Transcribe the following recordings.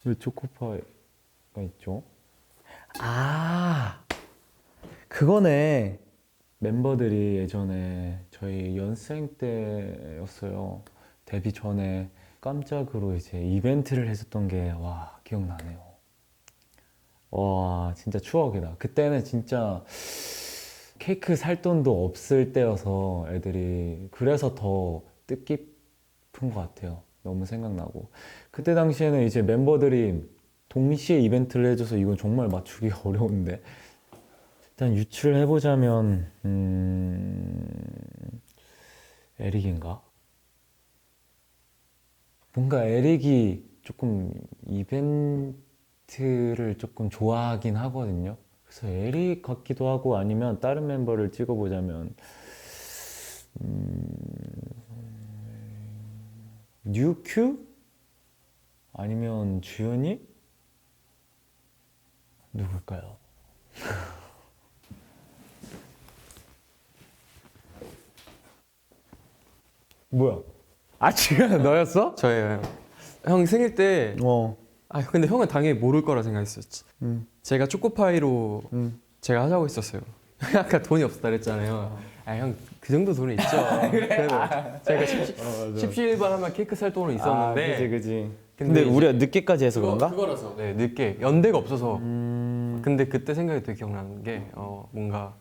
왜 초코파이가 있죠? 아, 그거네. 멤버들이 예전에 저희 연습생 때였어요. 데뷔 전에 깜짝으로 이제 이벤트를 했었던 게, 와, 기억나네요. 와, 진짜 추억이다. 그때는 진짜 케이크 살 돈도 없을 때여서 애들이 그래서 더 뜻깊은 것 같아요. 너무 생각나고. 그때 당시에는 이제 멤버들이 동시에 이벤트를 해줘서 이건 정말 맞추기가 어려운데. 일단 유추를 해보자면, 에릭인가? 뭔가 에릭이 조금 이벤트를 조금 좋아하긴 하거든요. 그래서 에릭 같기도 하고 아니면 다른 멤버를 찍어보자면, 뉴큐? 아니면 주현이? 누굴까요? 뭐야? 아, 지금 너였어? 저예요. 형 생일 때, 어. 근데 형은 당연히 모를 거라 생각했었지. 음. 제가 초코파이로 음. 제가 하자고 했었어요. 아까 돈이 없었다 그랬잖아요. 형, 그 정도 돈은 있죠. 그래도 제가 십시일반 하면 케이크 살 돈은 있었는데. 그지, 그지. 근데 근데 우리가 늦게까지 해서 그런가? 그거라서. 네, 늦게. 연대가 없어서. 근데 그때 생각이 되게 기억나는 게, 뭔가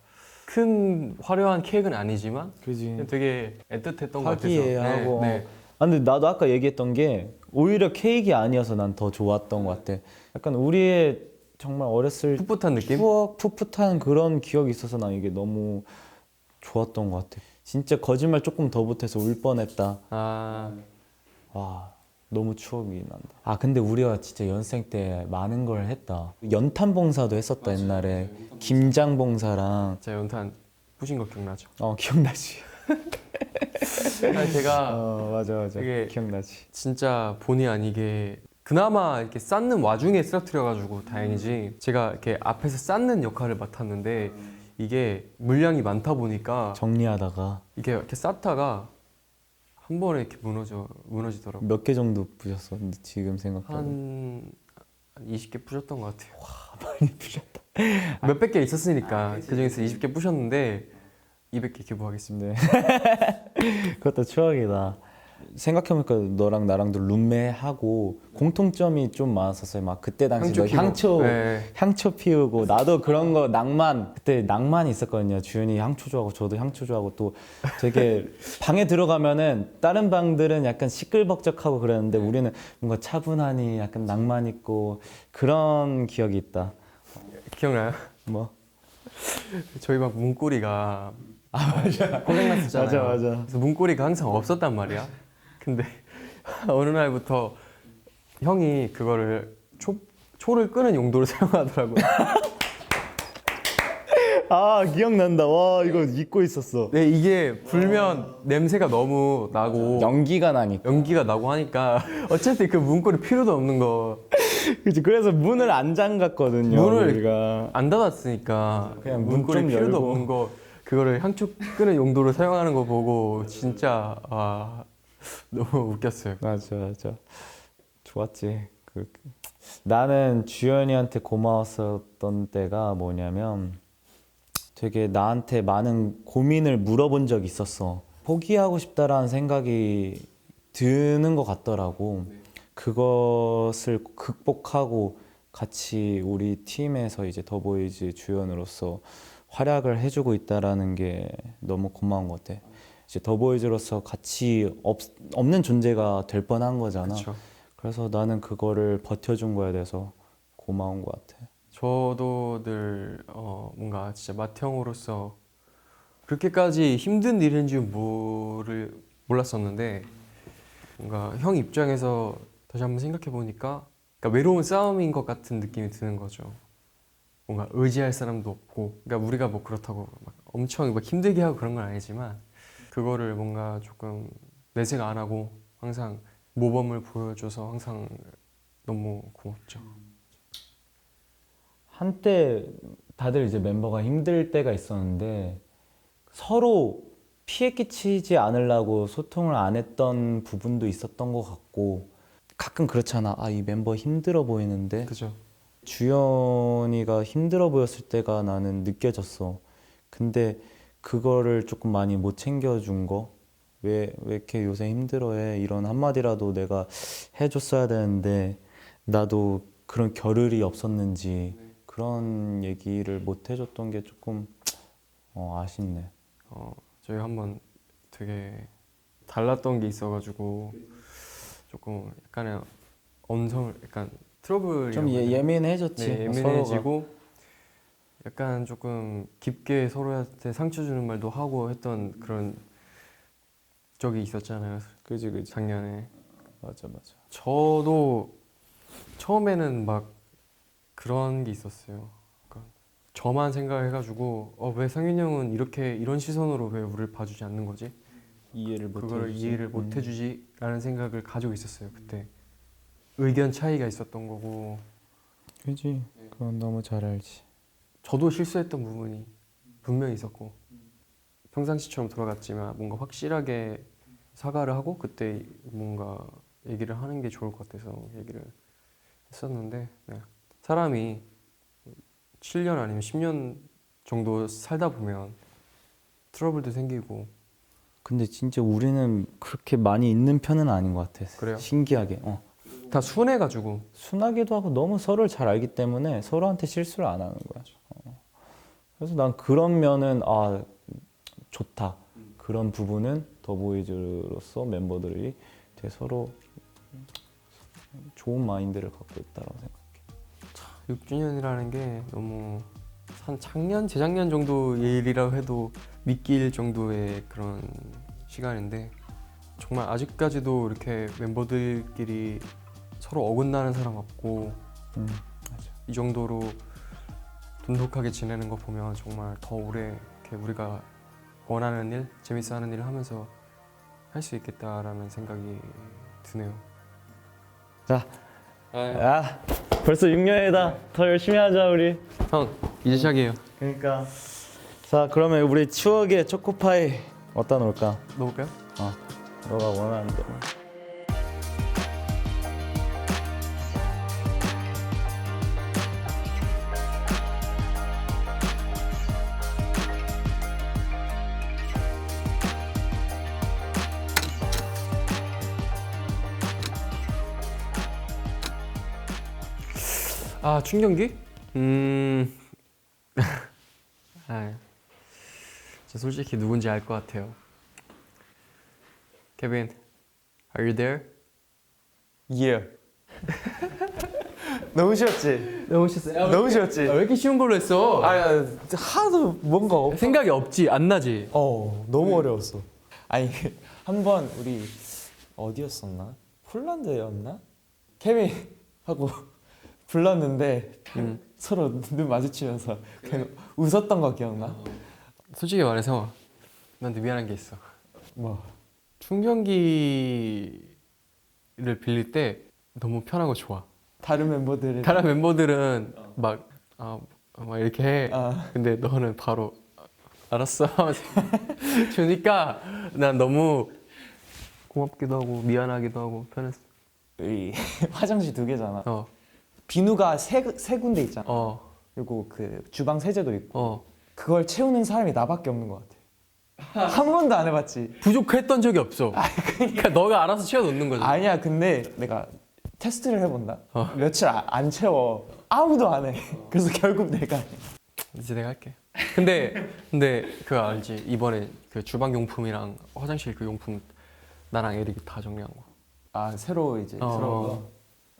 큰 화려한 케이크는 아니지만 그지. 되게 애틋했던 것 같아서. 화기애애하고. 네. 아, 근데 나도 아까 얘기했던 게 오히려 케이크 아니어서 난 더 좋았던 것 같아. 약간 우리의 정말 어렸을 풋풋한 느낌? 추억, 풋풋한 그런 기억이 있어서 난 이게 너무 좋았던 것 같아. 진짜 거짓말 조금 더 못해서 울 뻔했다. 아, 와, 너무 추억이 난다. 아, 근데 우리가 진짜 연생 때 많은 걸 했다. 연탄 봉사도 했었다, 옛날에. 김장 봉사랑. 제가 연탄 부신 거 기억나죠? 기억나지? 제가 맞아, 맞아. 되게 기억나지. 진짜 본의 아니게 그나마 이렇게 쌓는 와중에 쓰러뜨려가지고 다행이지. 제가 이렇게 앞에서 쌓는 역할을 맡았는데 이게 물량이 많다 보니까 정리하다가 이게 이렇게 쌓다가 한 번에 이렇게 무너지더라고. 몇 개 정도 부셨어? 근데 지금 생각해보면. 한 20개 부셨던 것 같아요. 많이 부셨다. 몇백 개 있었으니까 그 중에서 20개 부셨는데 200개 기부하겠습니다. 네. 그것도 추억이다. 생각해보니까 너랑 나랑도 룸메하고 공통점이 좀 많았었어요. 막 그때 당시 너 네. 향초 피우고 나도 그런 거 낭만 그때 낭만이 있었거든요. 주윤이 향초 좋아하고 저도 향초 좋아하고 또 되게 방에 들어가면은 다른 방들은 약간 시끌벅적하고 그랬는데 우리는 뭔가 차분하니 약간 낭만 있고 그런 기억이 있다. 기억나요? 뭐? 저희 방 문고리가 맞아. 고장났었잖아요. 맞아. 그래서 문고리가 항상 없었단 말이야. 근데 어느 날부터 형이 그거를 초를 끄는 용도로 사용하더라고요. 아, 기억난다. 와, 이거 잊고 있었어. 네, 이게 불면 냄새가 너무 나고 연기가 나니까. 연기가 나고 하니까 어차피 그 문고리 필요도 없는 거. 그치. 그래서 문을 안 잠갔거든요. 문을 우리가. 안 닫았으니까 그냥 문 문고리 좀 필요도 열고. 없는 거 그거를 향초 끄는 용도로 사용하는 거 보고 진짜 너무 웃겼어요. 맞아. 좋았지. 나는 주연이한테 고마웠었던 때가 뭐냐면 되게 나한테 많은 고민을 물어본 적이 있었어. 포기하고 싶다라는 생각이 드는 것 같더라고. 그것을 극복하고 같이 우리 팀에서 이제 더보이즈 주연으로서 활약을 해주고 있다라는 게 너무 고마운 것 같아. 이제 더보이즈로서 같이 없는 존재가 될 뻔한 거잖아. 그렇죠. 그래서 나는 그거를 버텨준 거에 대해서 고마운 것 같아. 저도 늘 뭔가 진짜 맏형으로서 그렇게까지 힘든 일인 줄 몰랐었는데 뭔가 형 입장에서 다시 한번 생각해 보니까 그러니까 외로운 싸움인 것 같은 느낌이 드는 거죠. 뭔가 의지할 사람도 없고, 그러니까 우리가 뭐 그렇다고 막 엄청 막 힘들게 하고 그런 건 아니지만 그거를 뭔가 조금 내색 안 하고 항상 모범을 보여줘서 항상 너무 고맙죠. 한때 다들 이제 멤버가 힘들 때가 있었는데 서로 피해 끼치지 않으려고 소통을 안 했던 부분도 있었던 것 같고 가끔 그렇잖아. 아, 이 멤버 힘들어 보이는데 그죠. 주연이가 힘들어 보였을 때가 나는 느껴졌어. 근데 그거를 조금 많이 못 챙겨준 거? 왜 이렇게 요새 힘들어해? 이런 한마디라도 내가 해줬어야 되는데 나도 그런 겨를이 없었는지 그런 얘기를 못 해줬던 게 조금 아쉽네. 저희 한번 되게 달랐던 게 있어가지고 조금 약간의 언성을 약간 트러블이 좀 예민해졌지. 네, 서로가. 예민해지고 약간 조금 깊게 서로한테 상처 주는 말도 하고 했던 그런 적이 있었잖아요. 그지 그지. 작년에. 맞아 맞아. 저도 처음에는 막 그런 게 있었어요. 그러니까 저만 생각해가지고 왜 상윤이 형은 이렇게 이런 시선으로 왜 우리를 봐주지 않는 거지? 이해를 못 그걸 해주지. 이해를 못 해주지라는 생각을 가지고 있었어요. 그때 의견 차이가 있었던 거고 그지. 그건 너무 잘 알지. 저도 실수했던 부분이 분명히 있었고 평상시처럼 돌아갔지만 뭔가 확실하게 사과를 하고 그때 뭔가 얘기를 하는 게 좋을 것 같아서 얘기를 했었는데 네. 사람이 7년 아니면 10년 정도 살다 보면 트러블도 생기고 근데 진짜 우리는 그렇게 많이 있는 편은 아닌 것 같아. 그래요? 신기하게. 다 순해가지고 순하기도 하고 너무 서로를 잘 알기 때문에 서로한테 실수를 안 하는 거야. 그래서 난 그런 면은 좋다. 그런 부분은 더보이즈로서 member들이 되게 서로 좋은 마인드를 갖고 있다고 생각해. 6주년이라는 게 너무 한 작년, 재작년 정도 일이라고 해도 믿길 정도의 그런 시간인데 정말 아직까지도 이렇게 멤버들끼리 서로 어긋나는 사람 없고 맞아. 이 정도로 돈독하게 지내는 거 보면 정말 더 오래 이렇게 우리가 원하는 일, 재밌어하는 일을 하면서 할 수 있겠다라는 생각이 드네요. 자, 야, 벌써 6년이다. 더 열심히 하자 우리. 형, 이제 시작이에요. 그러니까. 자, 그러면 우리 추억의 초코파이 어디다 놓을까? 넣을까요? 너가 원하는 대로. 충전기? 저 솔직히 누군지 알 것 같아요. 케빈, are you there? Yeah. 너무 쉬웠지? 너무 싫었어요. 너무 쉬웠지? 왜 이렇게 쉬운 걸로 했어? 하도 뭔가 생각이 없지, 안 나지. 너무 어려웠어. 아니 한 번 우리 어디였었나? 폴란드였나? 케빈 하고 불렀는데 서로 눈 마주치면서 그냥 웃었던 거 기억나? 솔직히 말해서 나한테 미안한 게 있어. 뭐? 충전기를 빌릴 때 너무 편하고 좋아. 다른 멤버들은 다른 멤버들은 막 이렇게 해. 아. 근데 너는 바로 알았어 주니까 난 너무 고맙기도 하고 미안하기도 하고 편했어. 이 화장실 2개잖아. 어, 비누가 세 군데 있잖아. 어, 그리고 그 주방 세제도 있고 어. 그걸 채우는 사람이 나밖에 없는 것 같아. 한 번도 안 해봤지. 부족했던 적이 없어. 그러니까 너가 알아서 채워놓는 거지. 아니야, 근데 내가 테스트를 해본다. 어. 며칠 안 채워. 아무도 안 해. 그래서 결국 내가 해. 이제 내가 할게. 근데 그거 알지? 이번에 그 주방 용품이랑 화장실 그 용품 나랑 에릭이 다 정리한 거. 새로 이제 들어온 거.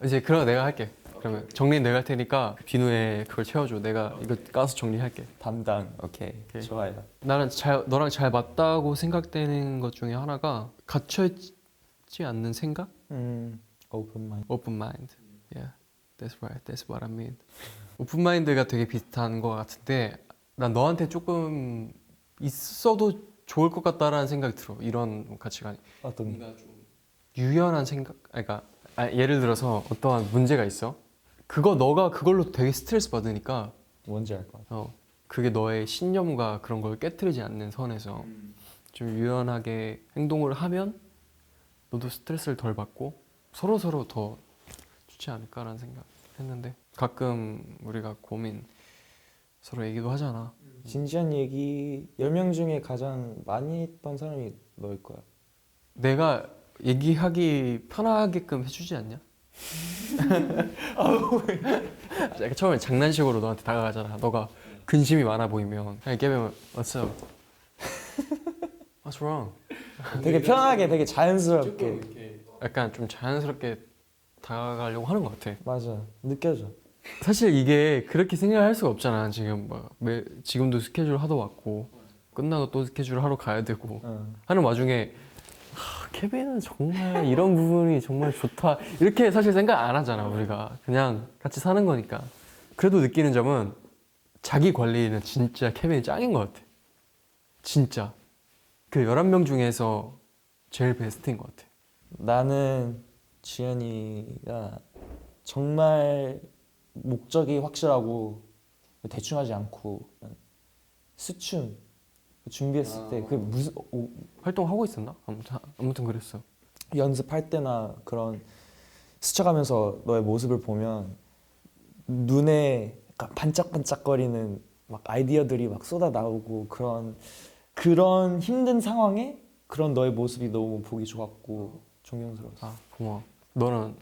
이제 그럼 내가 할게. 그러면 정리는 내가 할 테니까 비누에 그걸 채워줘. 내가 이거 까서 정리할게. 담당. 오케이. 오케이. 좋아요. 나는 너랑 잘 맞다고 생각되는 것 중에 하나가 갇혀 있지 않는 생각? 오픈 마인드. Open mind. Yeah, that's right. That's what I mean. 오픈 마인드가 되게 비슷한 것 같은데 난 너한테 조금 있어도 좋을 것 같다라는 생각이 들어. 이런 가치관이. 어떤? 뭔가 좀 유연한 생각. 그러니까 예를 들어서 어떠한 문제가 있어. 너가 그걸로 되게 스트레스 받으니까 뭔지 알 것 같아. 그게 너의 신념과 그런 걸 깨트리지 않는 선에서 좀 유연하게 행동을 하면 너도 스트레스를 덜 받고 서로 더 좋지 않을까라는 생각했는데 가끔 우리가 고민 서로 얘기도 하잖아. 진지한 얘기 10명 중에 가장 많이 했던 사람이 너일 거야. 내가 얘기하기 편하게끔 해주지 않냐? 약간 처음에 장난식으로 너한테 다가가잖아. 너가 근심이 많아 보이면 그냥 깨면 What's up? What's wrong? 되게 편하게, 되게 자연스럽게. 약간 좀 자연스럽게 다가가려고 하는 것 같아. 맞아, 느껴져. 사실 이게 그렇게 생각할 수가 없잖아. 지금 지금도 스케줄 하도 왔고 끝나고 또 스케줄 하러 가야 되고 하는 와중에 케빈은 정말 이런 부분이 정말 좋다 이렇게 사실 생각 안 하잖아. 우리가 그냥 같이 사는 거니까. 그래도 느끼는 점은 자기 관리는 진짜 케빈이 짱인 것 같아. 진짜 그 11명 중에서 제일 베스트인 것 같아. 나는 지현이가 정말 목적이 확실하고 대충 하지 않고 스춤 준비했을 때 그 무슨 활동하고 있었나? 아무튼 그랬어. 연습할 때나 그런 스쳐가면서 너의 모습을 보면 눈에 약간 반짝반짝거리는 막 아이디어들이 막 쏟아 나오고 그런 힘든 상황에 그런 너의 모습이 너무 보기 좋았고 존경스러웠어. 아 고마워. 너는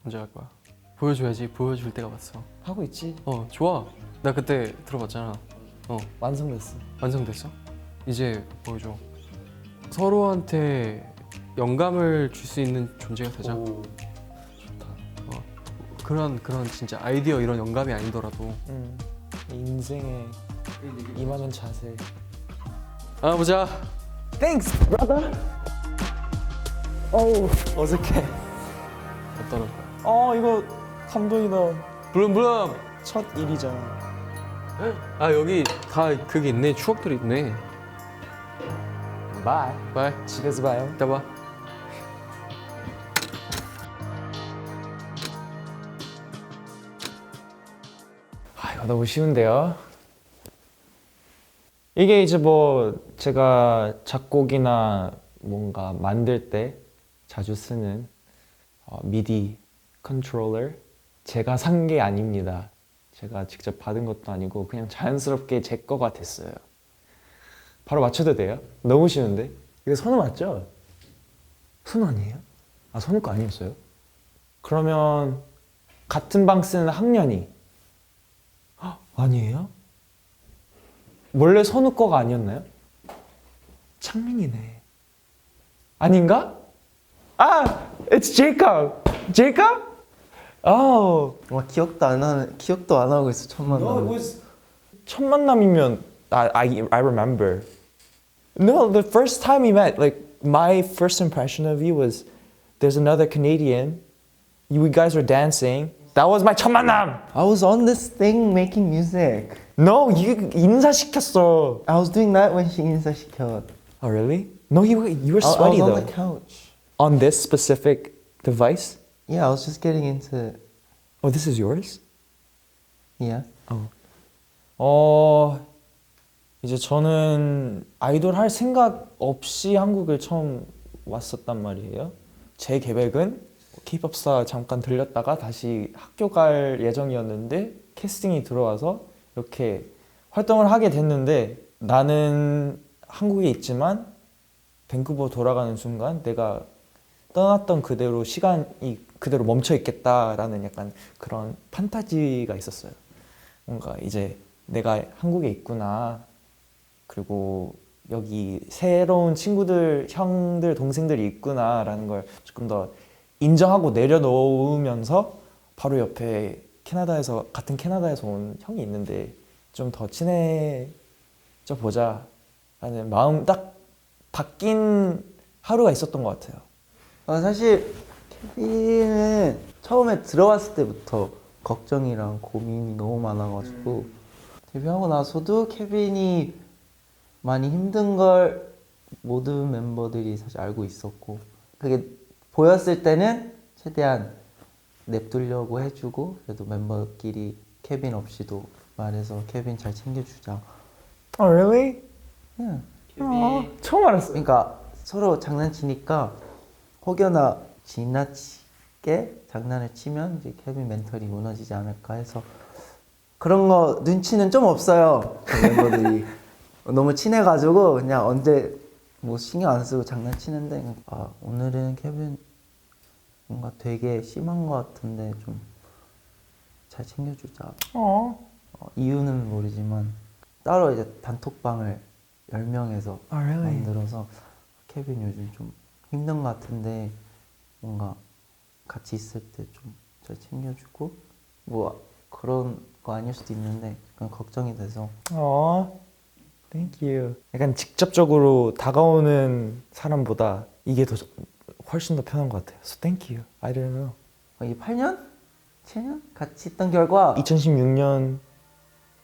언제 할 거야? 보여줘야지. 보여줄 때가 왔어. 하고 있지. 좋아. 나 그때 들어봤잖아. 완성됐어. 완성됐어? 이제 보여줘. 서로한테 영감을 줄 수 있는 존재가 되자. 오, 좋다. 그런 진짜 아이디어 이런 영감이 아니더라도. 인생에 임하는 자세. 보자. Thanks, brother. 어우, 어색해. 어떠는? 이거 감동이다. 블룸블룸. 첫 일이잖아. 여기 다 그게 있네. 추억들이 있네. 바이. 바이. 집에서 봐요. 이따 봐. 이거 너무 쉬운데요. 이게 이제 뭐 제가 작곡이나 뭔가 만들 때 자주 쓰는 미디 컨트롤러. 제가 산 게 아닙니다. 제가 직접 받은 것도 아니고 그냥 자연스럽게 제 거가 됐어요. 바로 맞춰도 돼요? 너무 쉬운데? 이거 선우 맞죠? 선우 아니에요? 선우 거 아니었어요? 그러면 같은 방 쓰는 학년이 아니에요? 원래 선우 거가 아니었나요? 창민이네. 아닌가? It's Jacob. Jacob? 기억도 안 하고 있어. 첫 만남. 첫 만남이면 I remember. No, the first time we met, like my first impression of you was there's another Canadian. You guys were dancing. That was my 첫 만남. I was on this thing making music. No, you 인사시켰어. I was doing that when she 인사시켜. Oh, really? No, you were I sweaty was on though. the couch. On this specific device? Yeah, I was just getting into. Oh, this is yours? Yeah. 이제 저는 아이돌 할 생각 없이 한국을 처음 왔었단 말이에요. 제 계획은 K-팝스타 잠깐 들렸다가 다시 학교 갈 예정이었는데 캐스팅이 들어와서 이렇게 활동을 하게 됐는데 나는 한국에 있지만 밴쿠버 돌아가는 순간 내가 떠났던 그대로 시간이 그대로 멈춰 있겠다라는 약간 그런 판타지가 있었어요. 뭔가 이제 내가 한국에 있구나. 그리고 여기 새로운 친구들, 형들, 동생들이 있구나라는 걸 조금 더 인정하고 내려놓으면서 바로 옆에 같은 캐나다에서 온 형이 있는데 좀 더 친해져 보자 라는 마음 딱 바뀐 하루가 있었던 것 같아요. 사실 케빈은 처음에 들어왔을 때부터 걱정이랑 고민이 너무 많아가지고 데뷔하고 나서도 케빈이 많이 힘든 걸 모든 멤버들이 사실 알고 있었고 그게 보였을 때는 최대한 냅두려고 해주고 그래도 멤버끼리 케빈 없이도 말해서 케빈 잘 챙겨주자. Oh, really? 응. 처음 알았어. 그러니까 서로 장난치니까 혹여나 지나치 장난을 치면 이제 케빈 멘탈이 무너지지 않을까 해서 그런 거 눈치는 좀 없어요. 그 멤버들이 너무 친해가지고 그냥 언제 뭐 신경 안 쓰고 장난치는데 아 오늘은 케빈 뭔가 되게 심한 것 같은데 좀 잘 챙겨주자. 이유는 모르지만 따로 이제 단톡방을 10명에서 만들어서 케빈 요즘 좀 힘든 것 같은데 뭔가 같이 있을 때 좀 잘 챙겨주고 뭐 그런 거 아닐 수도 있는데 그냥 걱정이 돼서 Thank you. 약간 직접적으로 다가오는 사람보다 이게 더 훨씬 더 편한 것 같아요. So thank you. I don't know. 이게 8년? 7년? 같이 있던 결과 2016년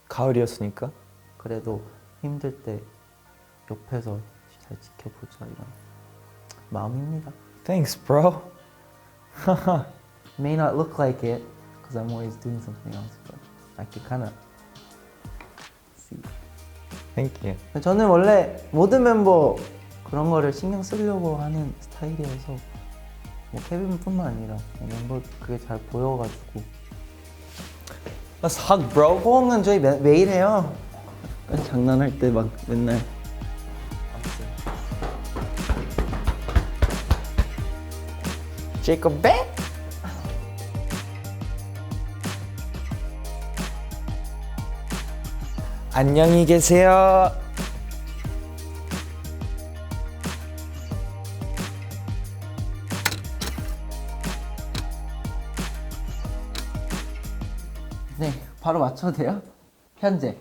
가을이었으니까. 그래도 힘들 때 옆에서 잘 지켜보자 이런 마음입니다. Thanks, bro. May not look like it because I'm always doing something else, but I can kind of see. Thank you. 저는 원래 모든 member 그런 거를 신경 쓰려고 하는 스타일이어서 뭐 케빈뿐만 아니라 멤버 그게 잘 보여가지고 Let's hug, bro. 호응은 저희 매일 해요. 장난할 때 막 맨날 Jacob back. 안녕히 계세요. 네, 바로 맞춰도 돼요? 현재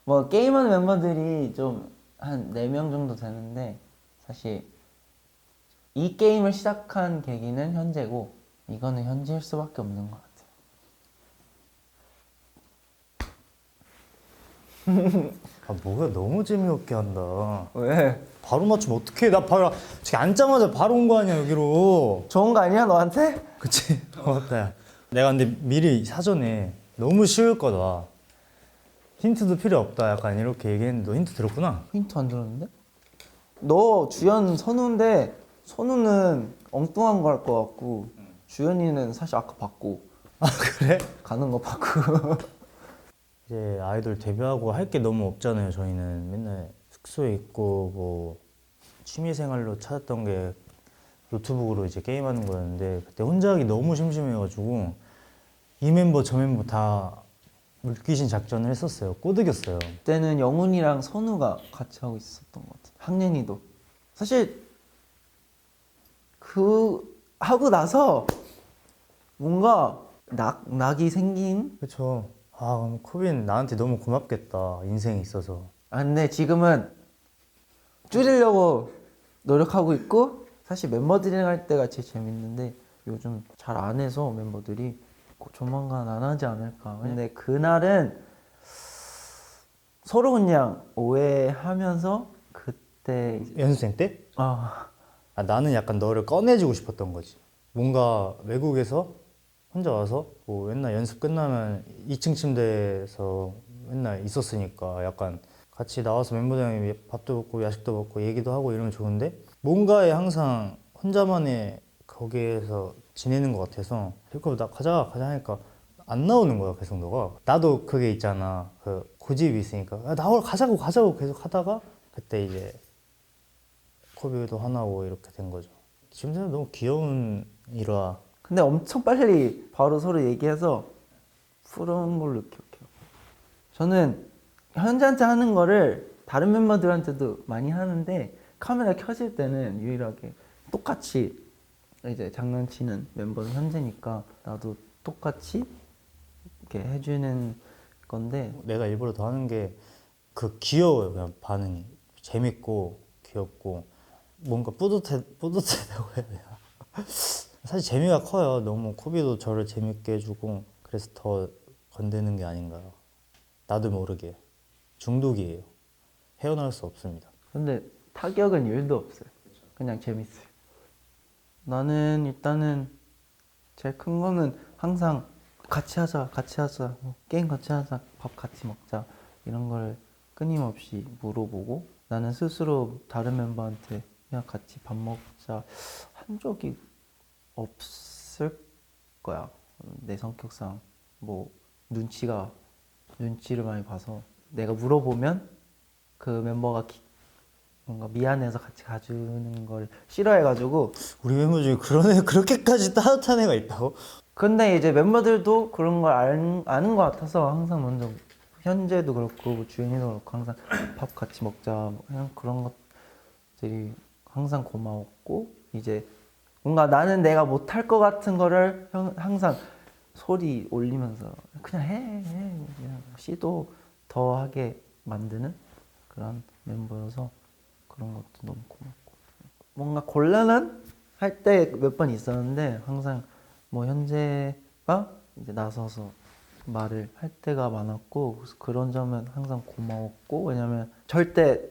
뭐 게임하는 멤버들이 좀 한 4명 정도 되는데 사실 이 게임을 시작한 계기는 현재고 이거는 현재일 수밖에 없는 것 같아요. 아 뭐야 너무 재미없게 한다. 왜? 바로 맞추면 어떡해? 나 바로 지금 앉자마자 바로 온 거 아니야 여기로. 좋은 거 아니야 너한테? 그치? 고맙다. 야. 내가 근데 미리 사전에 너무 쉬울 거다. 힌트도 필요 없다. 약간 이렇게 얘기했는데 너 힌트 들었구나? 힌트 안 들었는데? 너 주연 선우인데 선우는 엉뚱한 거 할 거 같고 주연이는 사실 아까 봤고 아 그래? 가는 거 봤고 이제 아이돌 데뷔하고 할 게 너무 없잖아요. 저희는 맨날 숙소에 있고 뭐 취미생활로 찾았던 게 노트북으로 이제 게임하는 거였는데 그때 혼자 하기 너무 심심해가지고 이 멤버 저 멤버 다 물귀신 작전을 했었어요. 꼬드겼어요. 그때는 영훈이랑 선우가 같이 하고 있었던 것 같아. 학년이도 사실 그 하고 나서 뭔가 낙이 생긴. 그렇죠. 아 그럼 코빈 나한테 너무 고맙겠다. 인생에 있어서. 아 근데 지금은 줄이려고 노력하고 있고 사실 멤버들이랑 할 때가 제일 재밌는데 요즘 잘 안 해서 멤버들이 곧 조만간 안 하지 않을까. 근데 그날은 서로 그냥 오해하면서 그때 연습생 때? 아 아, 나는 약간 너를 꺼내주고 싶었던 거지. 뭔가 외국에서 혼자 와서 뭐 맨날 연습 끝나면 2층 침대에서 맨날 있었으니까 약간 같이 나와서 멤버들이랑 밥도 먹고 야식도 먹고 얘기도 하고 이러면 좋은데 뭔가에 항상 혼자만의 거기에서 지내는 것 같아서 그리고 나 가자 하니까 안 나오는 거야 계속 너가. 나도 그게 있잖아. 그 고집이 있으니까 나올 가자고 계속 하다가 그때 이제 코비도 화나고 이렇게 된 거죠. 지금 생각 너무 귀여운 일화. 근데 엄청 빨리 바로 서로 얘기해서 푸른 걸로 기억해요. 저는 현재한테 하는 거를 다른 멤버들한테도 많이 하는데 카메라 켜질 때는 유일하게 똑같이 이제 장난치는 멤버는 현재니까 나도 똑같이 이렇게 해주는 건데 내가 일부러 더 하는 게 그 귀여워요. 그냥 반응이 재밌고 귀엽고 뭔가 뿌듯하다고 해야 되나. 사실 재미가 커요. 너무 코비도 저를 재밌게 해주고 그래서 더 건드는 게 아닌가. 나도 모르게 중독이에요. 헤어나올 수 없습니다. 근데 타격은 1도 없어요. 그냥 재밌어요. 나는 일단은 제일 큰 거는 항상 같이 하자, 뭐 게임 같이 하자, 밥 같이 먹자 이런 걸 끊임없이 물어보고 나는 스스로 다른 멤버한테 그냥 같이 밥 먹자 한 적이 없을 거야. 내 성격상 뭐 눈치를 많이 봐서 내가 물어보면 그 멤버가 뭔가 미안해서 같이 가주는 걸 싫어해가지고. 우리 멤버 중에 그런 애 그렇게까지 따뜻한 애가 있다고? 근데 이제 멤버들도 그런 걸 아는 것 같아서 항상 먼저, 현재도 그렇고 뭐 주현이도 그렇고 항상 밥 같이 먹자 뭐 그냥 그런 것들이 항상 고마웠고, 이제 뭔가 나는 내가 못할 것 같은 거를 항상 소리 올리면서 그냥 해 그냥 시도 더 하게 만드는 그런 멤버여서 그런 것도 너무 고맙고. 뭔가 곤란한 할 때 몇 번 있었는데 항상 뭐 현재가 이제 나서서 말을 할 때가 많았고, 그래서 그런 점은 항상 고마웠고, 왜냐면 절대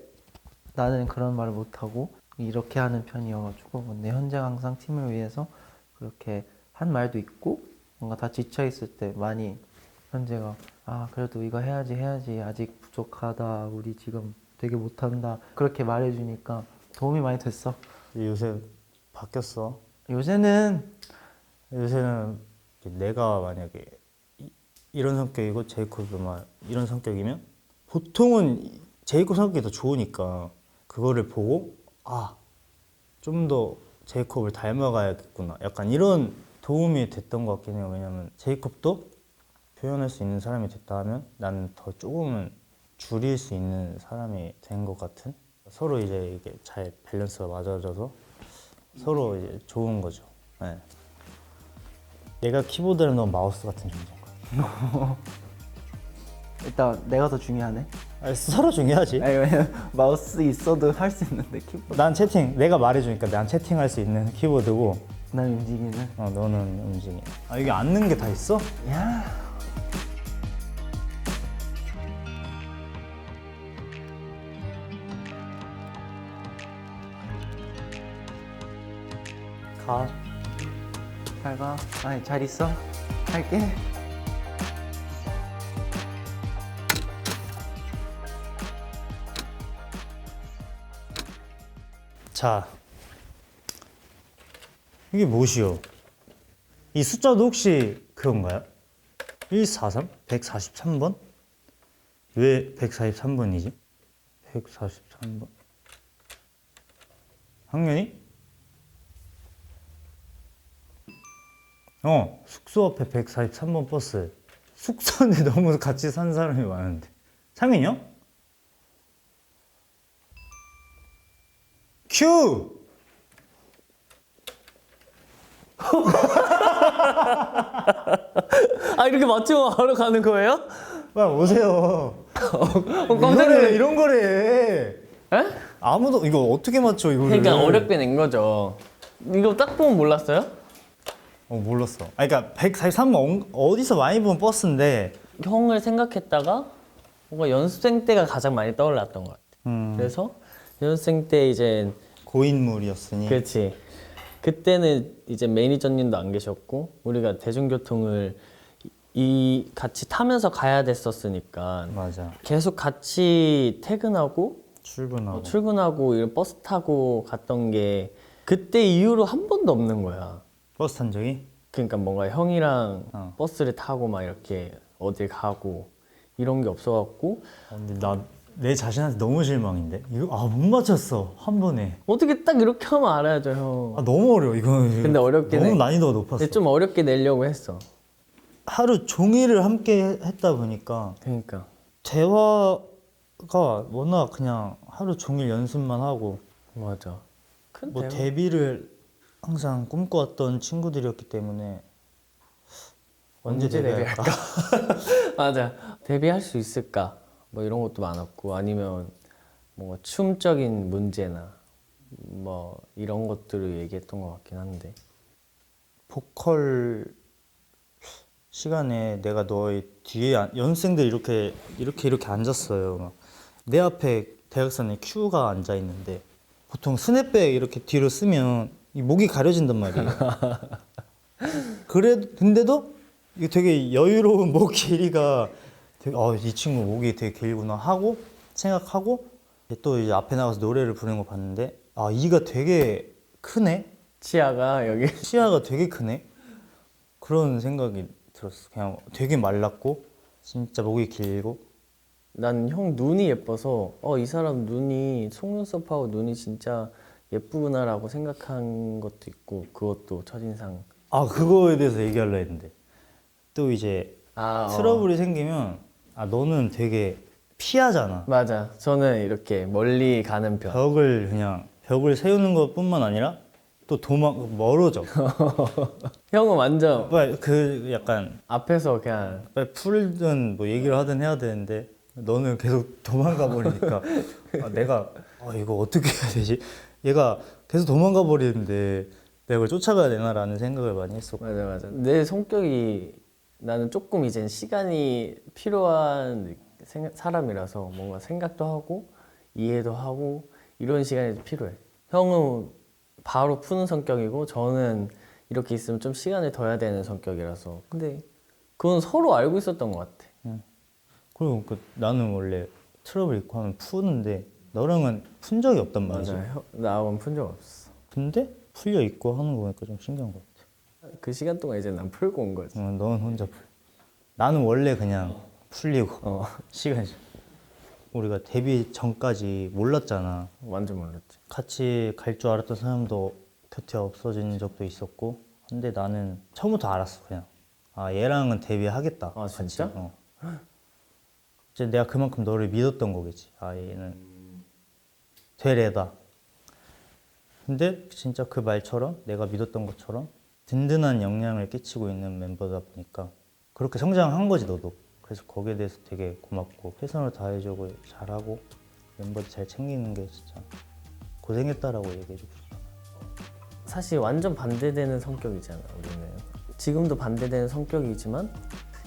나는 그런 말을 못하고 이렇게 하는 편이어가지고. 근데 현재가 항상 팀을 위해서 그렇게 한 말도 있고, 뭔가 다 지쳐있을 때 많이 현재가 그래도 이거 해야지 아직 부족하다, 우리 지금 되게 못한다, 그렇게 말해주니까 도움이 많이 됐어. 요새 바뀌었어. 요새는 내가 만약에 이런 성격이고 제이콥도 막 이런 성격이면 보통은 제이콥 성격이 더 좋으니까 그거를 보고 좀 더 제이콥을 닮아가야겠구나, 약간 이런 도움이 됐던 것 같긴 해요. 왜냐면 제이콥도 표현할 수 있는 사람이 됐다 하면 나는 더 조금은 줄일 수 있는 사람이 된 것 같은, 서로 이제 이게 잘 밸런스가 맞아져서 서로 이제 좋은 거죠. 네. 내가 키보드는 넌 마우스 같은 존재인 일단 내가 더 중요하네. 거야. 서로 중요하지. 아니, 왜냐면 마우스 있어도 할 수 있는데 키보드. 난 채팅, 내가 말해주니까 난 채팅할 수 있는 키보드고, 난 움직이는. 너는 움직이. 이게 앉는 게 다 있어? 야. 가. 잘 가. 아니, 잘 있어. 갈게. 자, 이게 무엇이요? 이 숫자도 혹시 그건가요? 143? 143번? 왜 143번이지? 143번. 학년이? 숙소 앞에 143번 버스. 숙소인데 너무 같이 산 사람이 많은데. 상민이 형? 큐! 이렇게 맞추고 바로 가는 거예요? 빨리 오세요. 깜짝 놀래. 이런 거래. 에? 아무도 이거 어떻게 맞춰 이거를? 그러니까 어렵게 낸 거죠. 이거 딱 보면 몰랐어요? 몰랐어. 그러니까 143번 어디서 많이 본 버스인데. 형을 생각했다가 뭔가 연습생 때가 가장 많이 떠올랐던 것 같아. 그래서 연습생 때 이제 고인물이었으니. 그렇지. 그때는 이제 매니저님도 안 계셨고 우리가 대중교통을 같이 타면서 가야 됐었으니까 맞아. 계속 같이 퇴근하고 출근하고. 이런 버스 타고 갔던 게 그때 이후로 한 번도 없는 거야. 버스 탄 적이? 그러니까 뭔가 형이랑 버스를 타고 막 이렇게 어딜 가고 이런 게 없어갖고 근데 나 내 자신한테 너무 실망인데. 이거 못 맞췄어 한 번에. 어떻게 딱 이렇게 하면 알아야죠 형. 너무 어려워 이거는. 근데 어렵긴 너무 해. 난이도가 높았어. 근데 좀 어렵게 내려고 했어. 하루 종일을 함께 했다 보니까 그러니까 대화가 워낙 그냥 하루 종일 연습만 하고 맞아. 뭐 데뷔를 항상 꿈꿔왔던 친구들이었기 때문에 언제 데뷔할까? 맞아. 데뷔할 수 있을까? 뭐 이런 것도 많았고 아니면 뭔가 춤적인 문제나 뭐 이런 것들을 얘기했던 것 같긴 한데 보컬 시간에 내가 너의 뒤에 연습생들 이렇게 앉았어요. 막 내 앞에 대학생에 큐가 앉아 있는데 보통 스냅백 이렇게 뒤로 쓰면 이 목이 가려진단 말이에요. 근데도 이게 되게 여유로운 목 길이가 되게 이 친구 목이 되게 길구나 하고 생각하고 또 이제 앞에 나가서 노래를 부르는 거 봤는데 이가 되게 크네. 치아가 여기 시야가 되게 크네. 그런 생각이 들었어. 그냥 되게 말랐고 진짜 목이 길고. 난 형 눈이 예뻐서 이 사람 눈이 속눈썹하고 눈이 진짜 예쁘구나라고 생각한 것도 있고 그것도 첫인상. 아 그거에 대해서 얘기하려 했는데 또 이제 아, 트러블이 생기면 너는 되게 피하잖아. 맞아. 저는 이렇게 멀리 가는 편. 벽을 세우는 것뿐만 아니라 또 멀어져. 형은 완전 빨리 그 약간 앞에서 그냥 빨리 풀든 뭐 얘기를 하든 해야 되는데 너는 계속 도망가 버리니까 내가 이거 어떻게 해야 되지? 얘가 계속 도망가 버리는데 내가 이걸 쫓아가야 되나라는 생각을 많이 했었고. 맞아. 내 성격이 나는 조금 이제 시간이 필요한 사람이라서 뭔가 생각도 하고 이해도 하고 이런 시간이 필요해. 형은 바로 푸는 성격이고 저는 이렇게 있으면 좀 시간을 둬야 되는 성격이라서. 근데 그건 서로 알고 있었던 것 같아. 그리고 나는 원래 트러블 있고 하면 푸는데 너랑은 푼 적이 없단 말이지. 맞아. 나하고는 푼 적 없어. 근데 풀려 있고 하는 거 보니까 좀 신기한 것 같아. 그 시간 동안 이제 난 풀고 온 거지. 너는 혼자 풀. 나는 원래 그냥 풀리고 시간이. 우리가 데뷔 전까지 몰랐잖아. 완전 몰랐지. 같이 갈 줄 알았던 사람도 곁에 없어진 적도 있었고. 근데 나는 처음부터 알았어 그냥. 얘랑은 데뷔하겠다. 아, 같이. 진짜? 이제 내가 그만큼 너를 믿었던 거겠지. 얘는 되레다. 근데 진짜 그 말처럼 내가 믿었던 것처럼 든든한 영향을 끼치고 있는 멤버다 보니까 그렇게 성장한 거지 너도. 그래서 거기에 대해서 되게 고맙고 최선을 다해주고 잘하고 멤버들 잘 챙기는 게 진짜 고생했다라고 얘기해주고 싶다. 사실 완전 반대되는 성격이잖아 우리는. 지금도 반대되는 성격이지만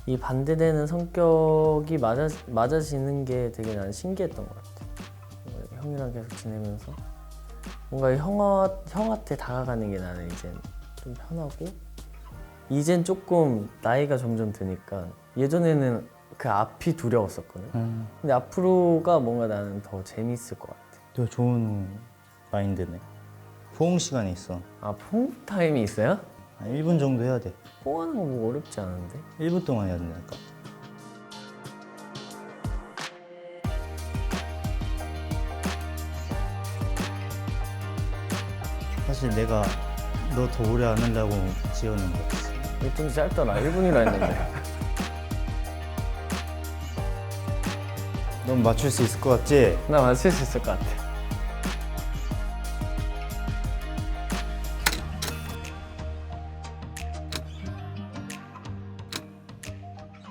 이 반대되는 성격이 맞아지는 게 되게 난 신기했던 것 같아. 형이랑 계속 지내면서 뭔가 형한테 다가가는 게 나는 이제 좀 편하고 이젠 조금 나이가 점점 드니까 예전에는 그 앞이 두려웠었거든. 근데 앞으로가 뭔가 나는 더 재밌을 것 같아. 되게 좋은 마인드네. 포옹 시간이 있어. 포옹 타임이 있어요? 한 1분 정도 해야 돼. 포옹하는 거 뭐 어렵지 않은데? 1분 동안 해야 된다니까. 사실 내가 너 더 오래 안 하려고 지어낸 거였어. 1분이 짧더라. 1분이라 했는데. 넌 맞출 수 있을 것 같지? 나 맞출 수 있을 것 같아.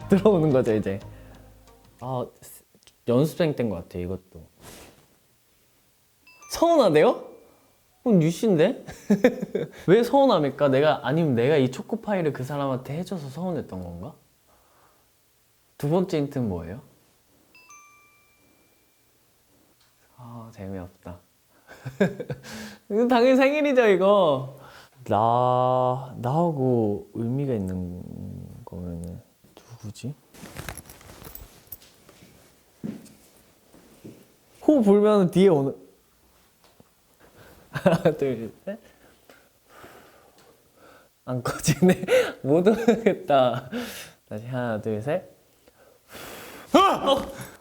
들어오는 거죠 이제. 연습생 때인 것 같아 이것도. 서운하대요? 그럼 뉴씨인데? 왜 서운합니까? 아니면 내가 이 초코파이를 그 사람한테 해줘서 서운했던 건가? 두 번째 힌트는 뭐예요? 재미없다. 이거 당연히 생일이죠 이거. 나하고 의미가 있는 거면은 누구지? 호 불면 뒤에 오는. 하나 둘 셋. 안 꺼지네. 못 오겠다. 다시 하나 둘 셋.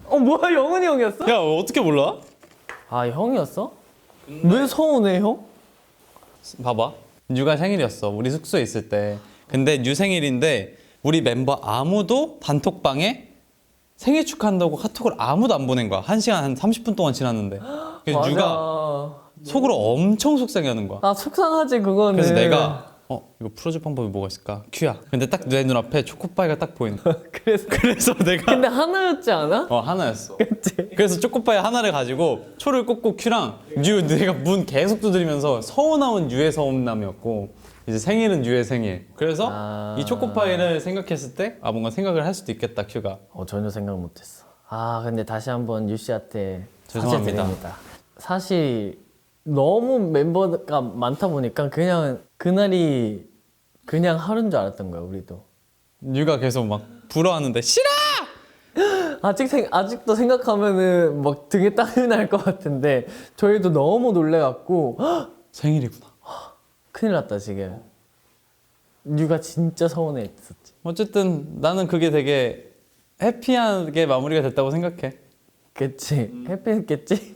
뭐야 영은이 형이었어? 야 어떻게 몰라? 형이었어? 왜 서운해 형? 봐봐 뉴가 생일이었어 우리 숙소에 있을 때. 근데 뉴 생일인데 우리 멤버 아무도 단톡방에 생일 축하한다고 카톡을 아무도 안 보낸 거야. 1시간 한 30분 동안 지났는데. 그래서 맞아. 뉴가 속으로 엄청 속상해하는 거야. 속상하지 그거는. 그래서 내가 이거 풀어줄 방법이 뭐가 있을까? 큐야. 근데 딱 내 눈앞에 초코파이가 딱 보이는 거야. 그래서 내가 근데 하나였지 않아? 하나였어. 그래서 초코파이 하나를 가지고 초를 꽂고 큐랑 내가 문 계속 두드리면서 서운함은 뉴의 서운함이었고 이제 생일은 뉴의 생일. 그래서 이 초코파이를 생각했을 때 뭔가 생각을 할 수도 있겠다 큐가. 전혀 생각 못했어. 근데 다시 한번 유 씨한테 죄송합니다. 사죄드립니다. 사실 너무 멤버가 많다 보니까 그냥 그날이 그냥 하루인 줄 알았던 거야 우리도. 뉴가 계속 막 불어하는데 싫어! 아직도 생각하면은 막 등에 땀이 날 것 같은데 저희도 너무 놀래갖고 생일이구나. 큰일 났다 지금. 뉴가 진짜 서운해했었지. 어쨌든 나는 그게 되게 해피하게 마무리가 됐다고 생각해. 그치? 해피했겠지?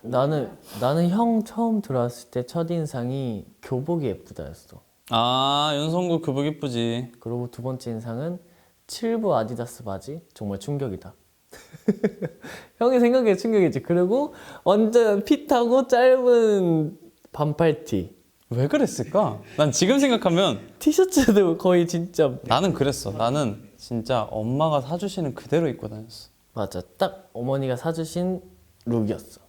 나는 형 처음 들어왔을 때 첫인상이 교복이 예쁘다였어. 아, 연성구 교복 이쁘지. 그리고 두 번째 인상은 7부 아디다스 바지. 정말 충격이다. 형이 생각해 충격이지. 그리고 완전 핏하고 짧은 반팔티. 왜 그랬을까? 난 지금 생각하면 티셔츠도 거의 진짜 나는 그랬어. 나는 진짜 엄마가 사주시는 그대로 입고 다녔어. 맞아. 딱 어머니가 사주신 룩이었어.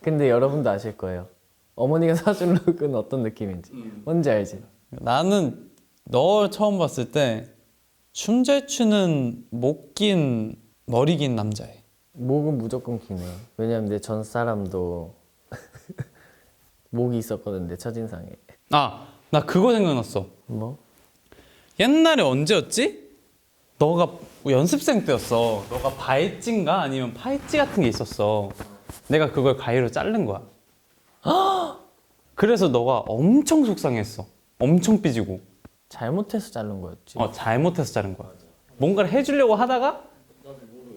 근데 여러분도 아실 거예요. 어머니가 사준 룩은 어떤 느낌인지. 뭔지 알지? 나는 너 처음 봤을 때 춤 잘 추는 목 긴 머리 긴 남자애. 목은 무조건 기네. 왜냐면 내 전 사람도 목이 있었거든, 내 첫인상에. 아, 나 그거 생각났어. 뭐? 옛날에 언제였지? 너가 연습생 때였어. 너가 바엣지인가 아니면 파엣지 같은 게 있었어. 내가 그걸 가위로 자른 거야. 그래서 너가 엄청 속상했어. 엄청 삐지고. 잘못해서 자른 거였지. 잘못해서 자른 거야. 뭔가를 해주려고 하다가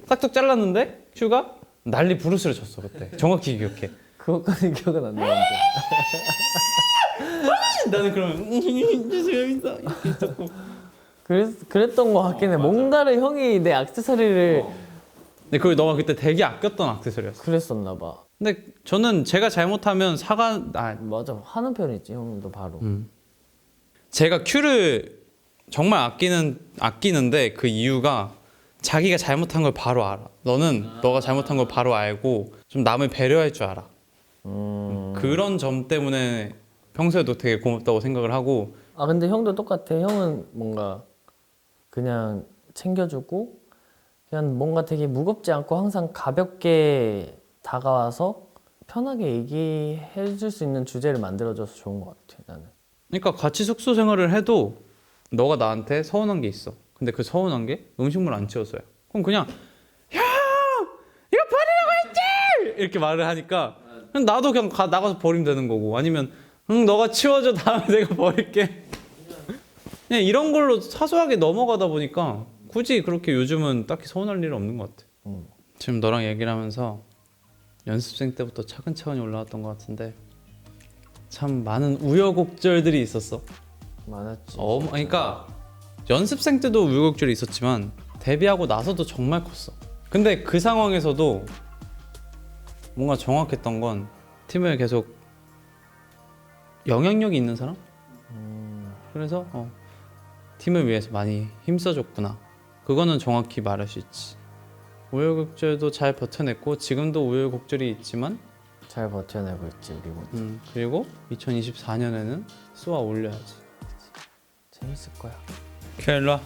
싹둑 잘랐는데 슈가 난리 부르스를 쳤어 그때. 정확히 기억해. 그것까지 기억은 안 나는데. 나는 그러면 죄송합니다 이렇게 있었고. 그랬던 거 같긴 해. 뭔가를 형이 내 액세서리를 근데 그걸 너가 그때 되게 아꼈던 액세서리였어. 그랬었나 봐. 근데 저는 제가 잘못하면 맞아. 하는 편이지, 형도 바로. 제가 큐를 정말 아끼는데 그 이유가 자기가 잘못한 걸 바로 알아. 너는 너가 잘못한 걸 바로 알고 좀 남을 배려할 줄 알아. 그런 점 때문에 평소에도 되게 고맙다고 생각을 하고. 아 근데 형도 똑같아. 형은 뭔가 그냥 챙겨주고 그냥 뭔가 되게 무겁지 않고 항상 가볍게 다가와서 편하게 얘기해 줄 수 있는 주제를 만들어줘서 좋은 것 같아 나는. 그러니까 같이 숙소 생활을 해도 너가 나한테 서운한 게 있어. 근데 그 서운한 게 음식물 안 치워서야. 그럼 그냥 형! 이거 버리라고 했지! 이렇게 말을 하니까 그냥 나도 그냥 나가서 버리면 되는 거고, 아니면 너가 치워줘 다음에 내가 버릴게. 그냥 이런 걸로 사소하게 넘어가다 보니까 굳이 그렇게 요즘은 딱히 서운할 일은 없는 것 같아. 지금 너랑 얘기를 하면서 연습생 때부터 차근차근히 올라왔던 것 같은데 참 많은 우여곡절들이 있었어. 많았지. 그러니까 연습생 때도 우여곡절이 있었지만 데뷔하고 나서도 정말 컸어. 근데 그 상황에서도 뭔가 정확했던 건 팀을 계속 영향력이 있는 사람? 그래서 팀을 위해서 많이 힘써줬구나. 그거는 정확히 말할 수 있지. 우여곡절도 잘 버텨냈고 지금도 우여곡절이 있지만 잘 버텨내고 있지 우리 모두. 그리고 2024년에는 쏘아 올려야지. 재밌을 거야. 큐 일로 와.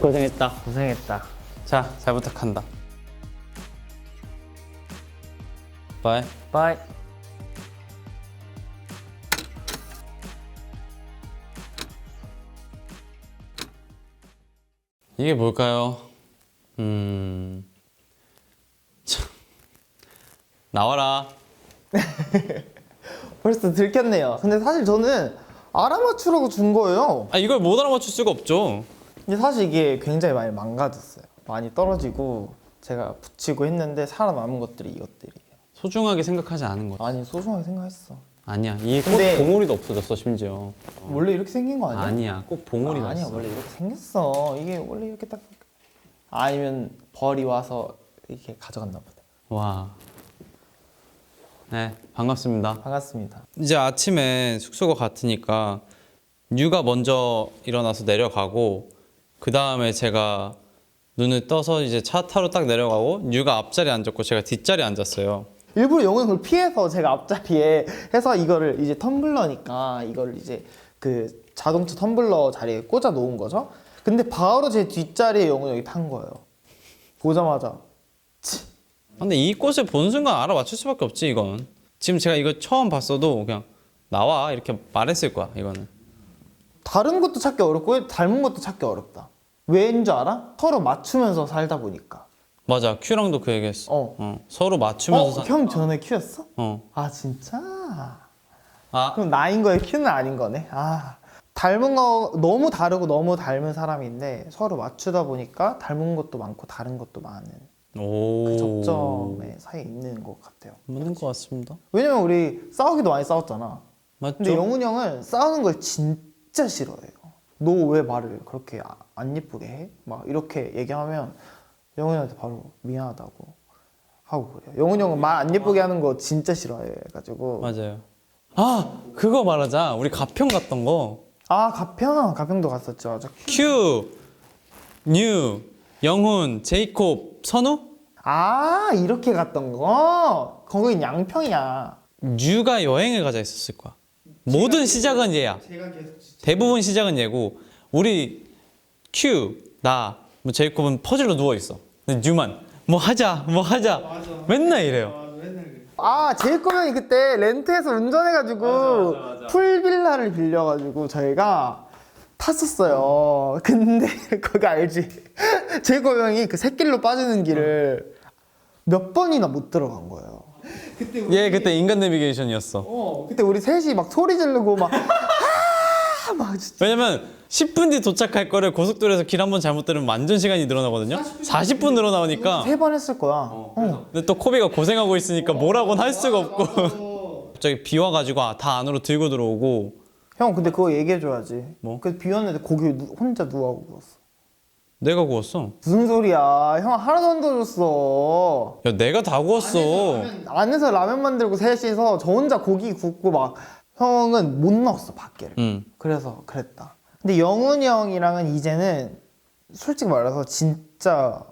고생했다. 고생했다. 자, 잘 부탁한다. 바이. 바이. 이게 뭘까요? 참. 나와라. 벌써 들켰네요. 근데 사실 저는 알아맞추라고 준 거예요. 아, 이걸 못 알아맞출 수가 없죠. 근데 사실 이게 굉장히 많이 망가졌어요. 많이 떨어지고 제가 붙이고 했는데 살아남은 것들이 이것들이에요. 소중하게 생각하지 않은 거지. 아니 소중하게 생각했어. 아니야. 이 꽃 근데- 봉오리도 없어졌어 심지어. 원래 이렇게 생긴 거 아니야? 아니야. 꼭 봉오리 아니야 났어. 원래 이렇게 생겼어. 이게 원래 이렇게 딱 아니면 벌이 와서 이렇게 가져갔나 보다. 와. 네, 반갑습니다. 반갑습니다. 이제 아침에 숙소가 같으니까 뉴가 먼저 일어나서 내려가고 그 다음에 제가 눈을 떠서 이제 차 타러 딱 내려가고 뉴가 앞자리에 앉았고 제가 뒷자리에 앉았어요. 일부러 영상을 피해서 제가 앞자리에 해서 이거를 이제 텀블러니까 이거를 이제 그 자동차 텀블러 자리에 꽂아 놓은 거죠. 근데 바로 제 뒷자리에 영훈 형이 탄 거예요. 보자마자 근데 이 꽃을 보는 순간 알아맞힐 수밖에 없지 이건. 지금 제가 이거 처음 봤어도 그냥 나와 이렇게 말했을 거야 이거는. 다른 것도 찾기 어렵고 닮은 것도 찾기 어렵다. 왜인 줄 알아? 서로 맞추면서 살다 보니까. 맞아. 큐랑도 그 얘기했어. 어. 서로 맞추면서 형 전에 Q였어? 아 진짜? 아. 그럼 나인 거에 Q는 아닌 거네. 아 닮은 거 너무 다르고 너무 닮은 사람인데 서로 맞추다 보니까 닮은 것도 많고 다른 것도 많은 오. 그 접점의 사이에 있는 것 같아요. 맞는 것 같습니다. 왜냐면 우리 싸우기도 많이 싸웠잖아. 맞죠? 근데 영훈이 형은 싸우는 걸 진짜 싫어해요. 너 왜 말을 그렇게 안 예쁘게 해? 막 이렇게 얘기하면 영훈이한테 바로 미안하다고 하고 그래요. 영훈이 형은 말 안 예쁘게 하는 거 진짜 싫어해가지고. 맞아요. 아 그거 말하자. 우리 가평 갔던 거. 아 가평도 갔었죠. 큐, 뉴, 영훈, 제이콥, 선우? 아 이렇게 갔던 거? 거긴 양평이야. 뉴가 여행을 가자 했었을 거야. 모든 시작은 얘야. 대부분 시작은 얘고 우리 큐, 나, 뭐 제이콥은 퍼즐로 누워 있어. 근데 뉴만 뭐 하자. 맨날 이래요. 아 제이콥 형이 그때 렌트해서 운전해가지고 풀빌라를 빌려가지고 저희가 탔었어요. 근데 그거 알지? 제이콥 형이 그 샛길로 빠지는 길을 몇 번이나 못 들어간 거예요. 얘 그때 인간 내비게이션이었어. 그때 우리 셋이 막 소리 지르고 막 막 진짜. 왜냐면 10분 뒤 도착할 거를 고속도로에서 길 한 번 잘못 들으면 완전 시간이 늘어나거든요. 40분 늘어나오니까. 3번 했을 거야. 근데 또 코비가 고생하고 있으니까 뭐라고는 할 수가 없고. 갑자기 비 와가지고 다 안으로 들고 들어오고. 형 근데 그거 얘기해줘야지. 뭐? 그 비웠는데 고기 혼자 누워하고 구웠어. 내가 구웠어. 무슨 소리야? 형 하나도 안 도와줬어. 야 내가 다 구웠어. 안에서 라면 만들고 셋이서 저 혼자 고기 굽고 막 형은 못 나왔어 밖에를. 그래서 그랬다. 근데 영훈이 형이랑은 이제는 솔직히 말해서 진짜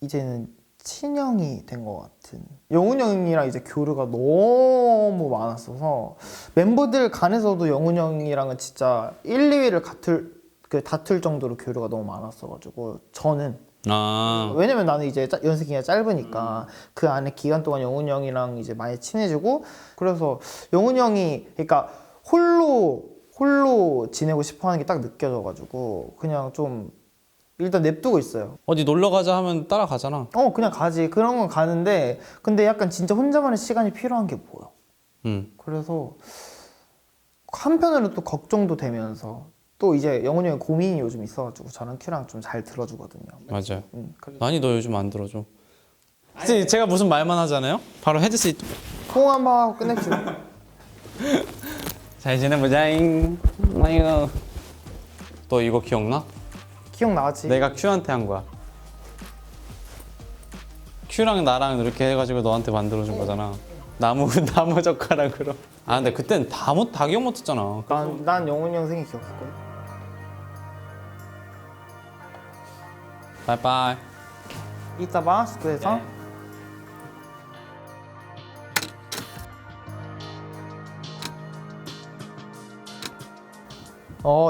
이제는 친형이 된 것 같은. 영훈이 형이랑 이제 교류가 너무 많았어서 멤버들 간에서도 영훈이 형이랑은 진짜 1, 2위를 다툴 정도로 교류가 너무 많았어가지고 저는 아 왜냐면 나는 이제 연습 기간이 짧으니까 그 안에 기간 동안 영훈이 형이랑 이제 많이 친해지고 그래서 영훈이 형이 그러니까 홀로 지내고 싶어하는 게 딱 느껴져가지고 그냥 좀 일단 냅두고 있어요. 어디 놀러 가자 하면 따라가잖아. 그냥 가지. 그런 건 가는데 근데 약간 진짜 혼자만의 시간이 필요한 게 보여. 그래서 한편으로 또 걱정도 되면서 또 이제 영훈이 형이 고민이 요즘 있어가지고 저랑 큐랑 좀 잘 들어주거든요. 맞아요. 그래서 아니 너 요즘 안 들어줘. 제가 무슨 말만 하잖아요. 바로 헤드셋. 포옹 한번 하고 끝냈죠. 잘 지내보자잉. 아이고. 너 이거 기억나? 기억나지? 내가 큐한테 한 거야. 큐랑 나랑 이렇게 해가지고 너한테 만들어준 거잖아. 나무 젓가락으로. 아 근데 그땐 다 기억 못했잖아. 난 영훈이 형 생일 기억했거든. 빠이빠이. 이따 봐 숙소에서.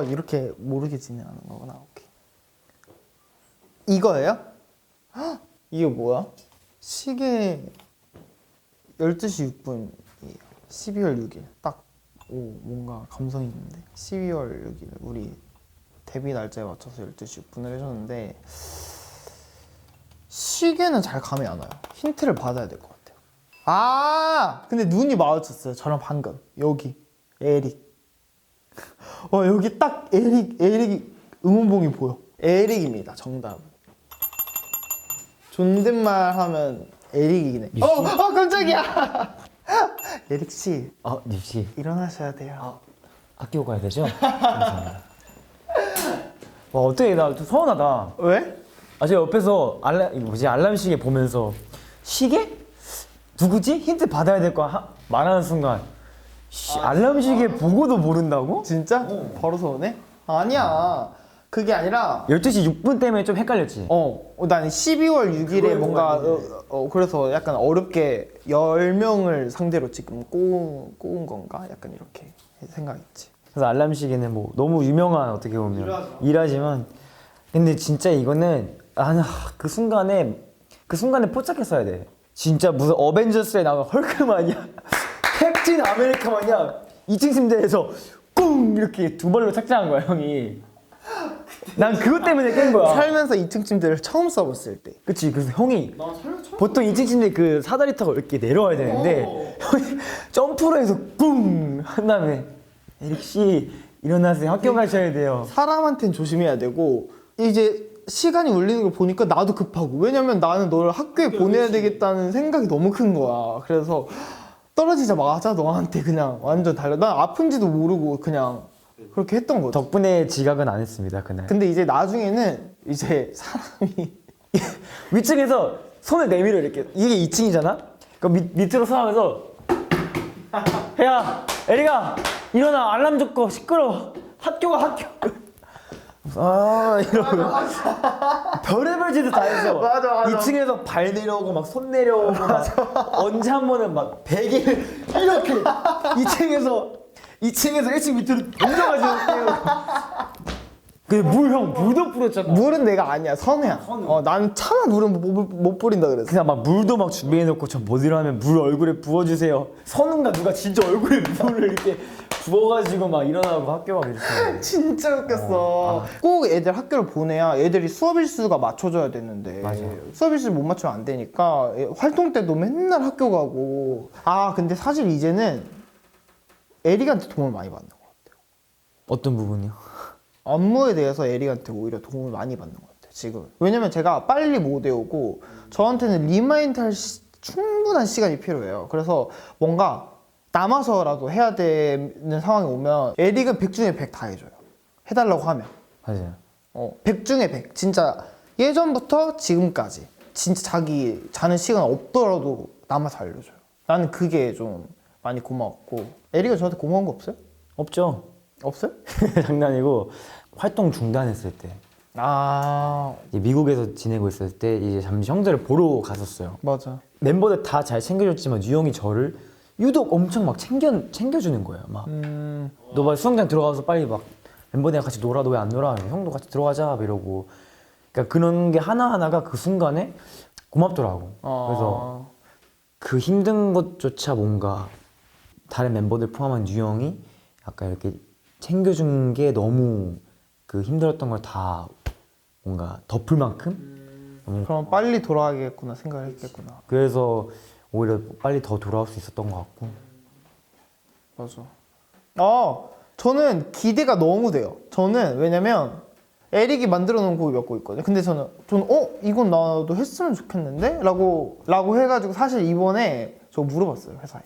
이렇게 모르게 진행하는 거구나. 오케이. 이거예요? 헉, 이게 뭐야? 시계 12시 6분이에요. 12월 6일. 딱 뭔가 감성 있는데. 12월 6일 우리 데뷔 날짜에 맞춰서 12시 6분을 해줬는데 시계는 잘 감이 안 와요. 힌트를 받아야 될 것 같아요. 근데 눈이 마주쳤어요. 저랑 방금 여기 에릭. 여기 딱 에릭 응원봉이 보여. 에릭입니다. 정답. 존댓말 하면 에릭이네. 깜짝이야. 에릭 씨. 닙씨 일어나셔야 돼요. 학교 가야 되죠? 감사합니다. 와 어떻게 나 좀 서운하다. 왜? 제가 옆에서 알람 시계 보면서 시계? 누구지? 힌트 받아야 될 거 말하는 순간 알람 시계 보고도 모른다고? 진짜? 바로 서운해? 아니야. 그게 아니라 12시 6분 때문에 좀 헷갈렸지. 나는 12월 6일에 뭔가 그래서 약간 어렵게 10명을 상대로 지금 꼬은 건가? 약간 이렇게 생각했지. 그래서 알람 시계는 뭐 너무 유명한 어떻게 보면 일하지만 근데 진짜 이거는 그 순간에 포착했어야 돼. 진짜 무슨 어벤져스에 나오는 헐크 마냥 캡틴 아메리카 마냥 2층 침대에서 꿍 이렇게 두 발로 착장한 거야 형이. 난 그것 때문에 깬 거야. 살면서 2층 침대를 처음 써봤을 때. 그치. 그래서 형이 보통 2층 침대 그 사다리 타고 이렇게 내려와야 되는데 형이 점프로 해서 꿍 한 다음에 에릭 씨 일어나세요. 학교 가셔야 돼요. 사람한테는 조심해야 되고 이제 시간이 울리는 걸 보니까 나도 급하고 왜냐면 나는 너를 학교에 보내야 되겠다는 생각이 너무 큰 거야. 그래서 떨어지자마자 너한테 그냥 완전 달려. 난 아픈지도 모르고 그냥 그렇게 했던 거지. 덕분에 지각은 안 했습니다 그날. 근데 이제 나중에는 이제 사람이 위층에서 손을 내밀어 이렇게. 이게 2층이잖아. 그 밑으로 서하면서 야 에릭아 일어나 알람 줬고 시끄러워 학교가 학교. 아 이러고 별의별 짓을 다 했어. 맞아. 2층에서 발 내려오고 막 손 내려오고 막 언제 한 번은 막 베개를 이렇게 2층에서 1층 밑으로 던져가지고 깨우고. 근데 물도 뿌렸잖아. 물은 내가 아니야. 선우야. 난 차마 물은 못 뿌린다 그랬어. 그냥 막 물도 막 준비해놓고 저 못 일어나면 물 얼굴에 부어주세요. 선우가 누가 진짜 얼굴에 물을 이렇게 부어가지고 막 일어나고 학교 가고 이랬어. 진짜 웃겼어. 꼭 애들 학교를 보내야 애들이 수업 일수가 맞춰져야 되는데 수업 일수 못 맞추면 안 되니까 활동 때도 맨날 학교 가고. 아 근데 사실 이제는 에릭한테 도움을 많이 받는 것 같아요. 어떤 부분이요? 업무에 대해서 에릭한테 오히려 도움을 많이 받는 것 같아요 지금. 왜냐면 제가 빨리 못 외우고 저한테는 리마인드 할 충분한 시간이 필요해요. 그래서 뭔가 남아서라도 해야 되는 상황이 오면 에릭은 100 중에 100 다 해줘요. 해달라고 하면. 맞아요. 100 중에 100. 진짜 예전부터 지금까지 진짜 자기 자는 시간 없더라도 남아서 알려줘요. 나는 그게 좀 많이 고마웠고. 에릭은 저한테 고마운 거 없어요? 없죠. 없어요? 장난이고 활동 중단했을 때 아 이제 미국에서 지내고 있을 때 이제 잠시 형들을 보러 갔었어요. 맞아. 멤버들 다 잘 챙겨줬지만 유영이 저를 유독 엄청 막 챙겨주는 거예요. 막 너 막 수영장 들어가서 빨리 막 멤버들이랑 같이 놀아. 너 왜 안 놀아? 형도 같이 들어가자 이러고. 그러니까 그런 게 하나하나가 그 순간에 고맙더라고. 그래서 그 힘든 것조차 뭔가 다른 멤버들 포함한 유영이 약간 이렇게 챙겨준 게 너무 그 힘들었던 걸 다 뭔가 덮을 만큼 그럼 빨리 돌아가겠구나 생각을 했겠구나. 그래서 오히려 빨리 더 돌아올 수 있었던 것 같고. 맞아. 저는 기대가 너무 돼요. 저는 왜냐면 에릭이 만들어 놓은 곡이 몇 곡 있거든요. 근데 저는 이건 나도 했으면 좋겠는데? 라고 해가지고 사실 이번에 저 물어봤어요 회사에.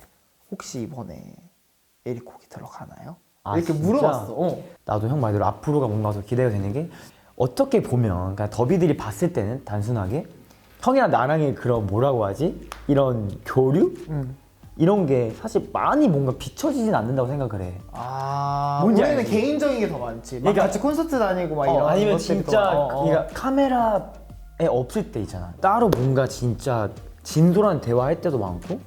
혹시 이번에 에릭 곡이 들어가나요? 아, 이렇게 진짜? 물어봤어. 나도 형 말대로 앞으로가 뭔가 더 기대가 되는 게 어떻게 보면 그러니까 더비들이 봤을 때는 단순하게 형이랑 나랑의 그런 뭐라고 하지? 이런 교류? 이런 게 사실 많이 뭔가 비춰지진 않는다고 생각을 해. 뭔지 우리는 알지? 개인적인 게 더 많지. 막 그러니까- 같이 콘서트 다니고 막 이런 아니면 것들이 진짜 더 그러니까 카메라에 없을 때 있잖아. 따로 뭔가 진짜 진솔한 대화할 때도 많고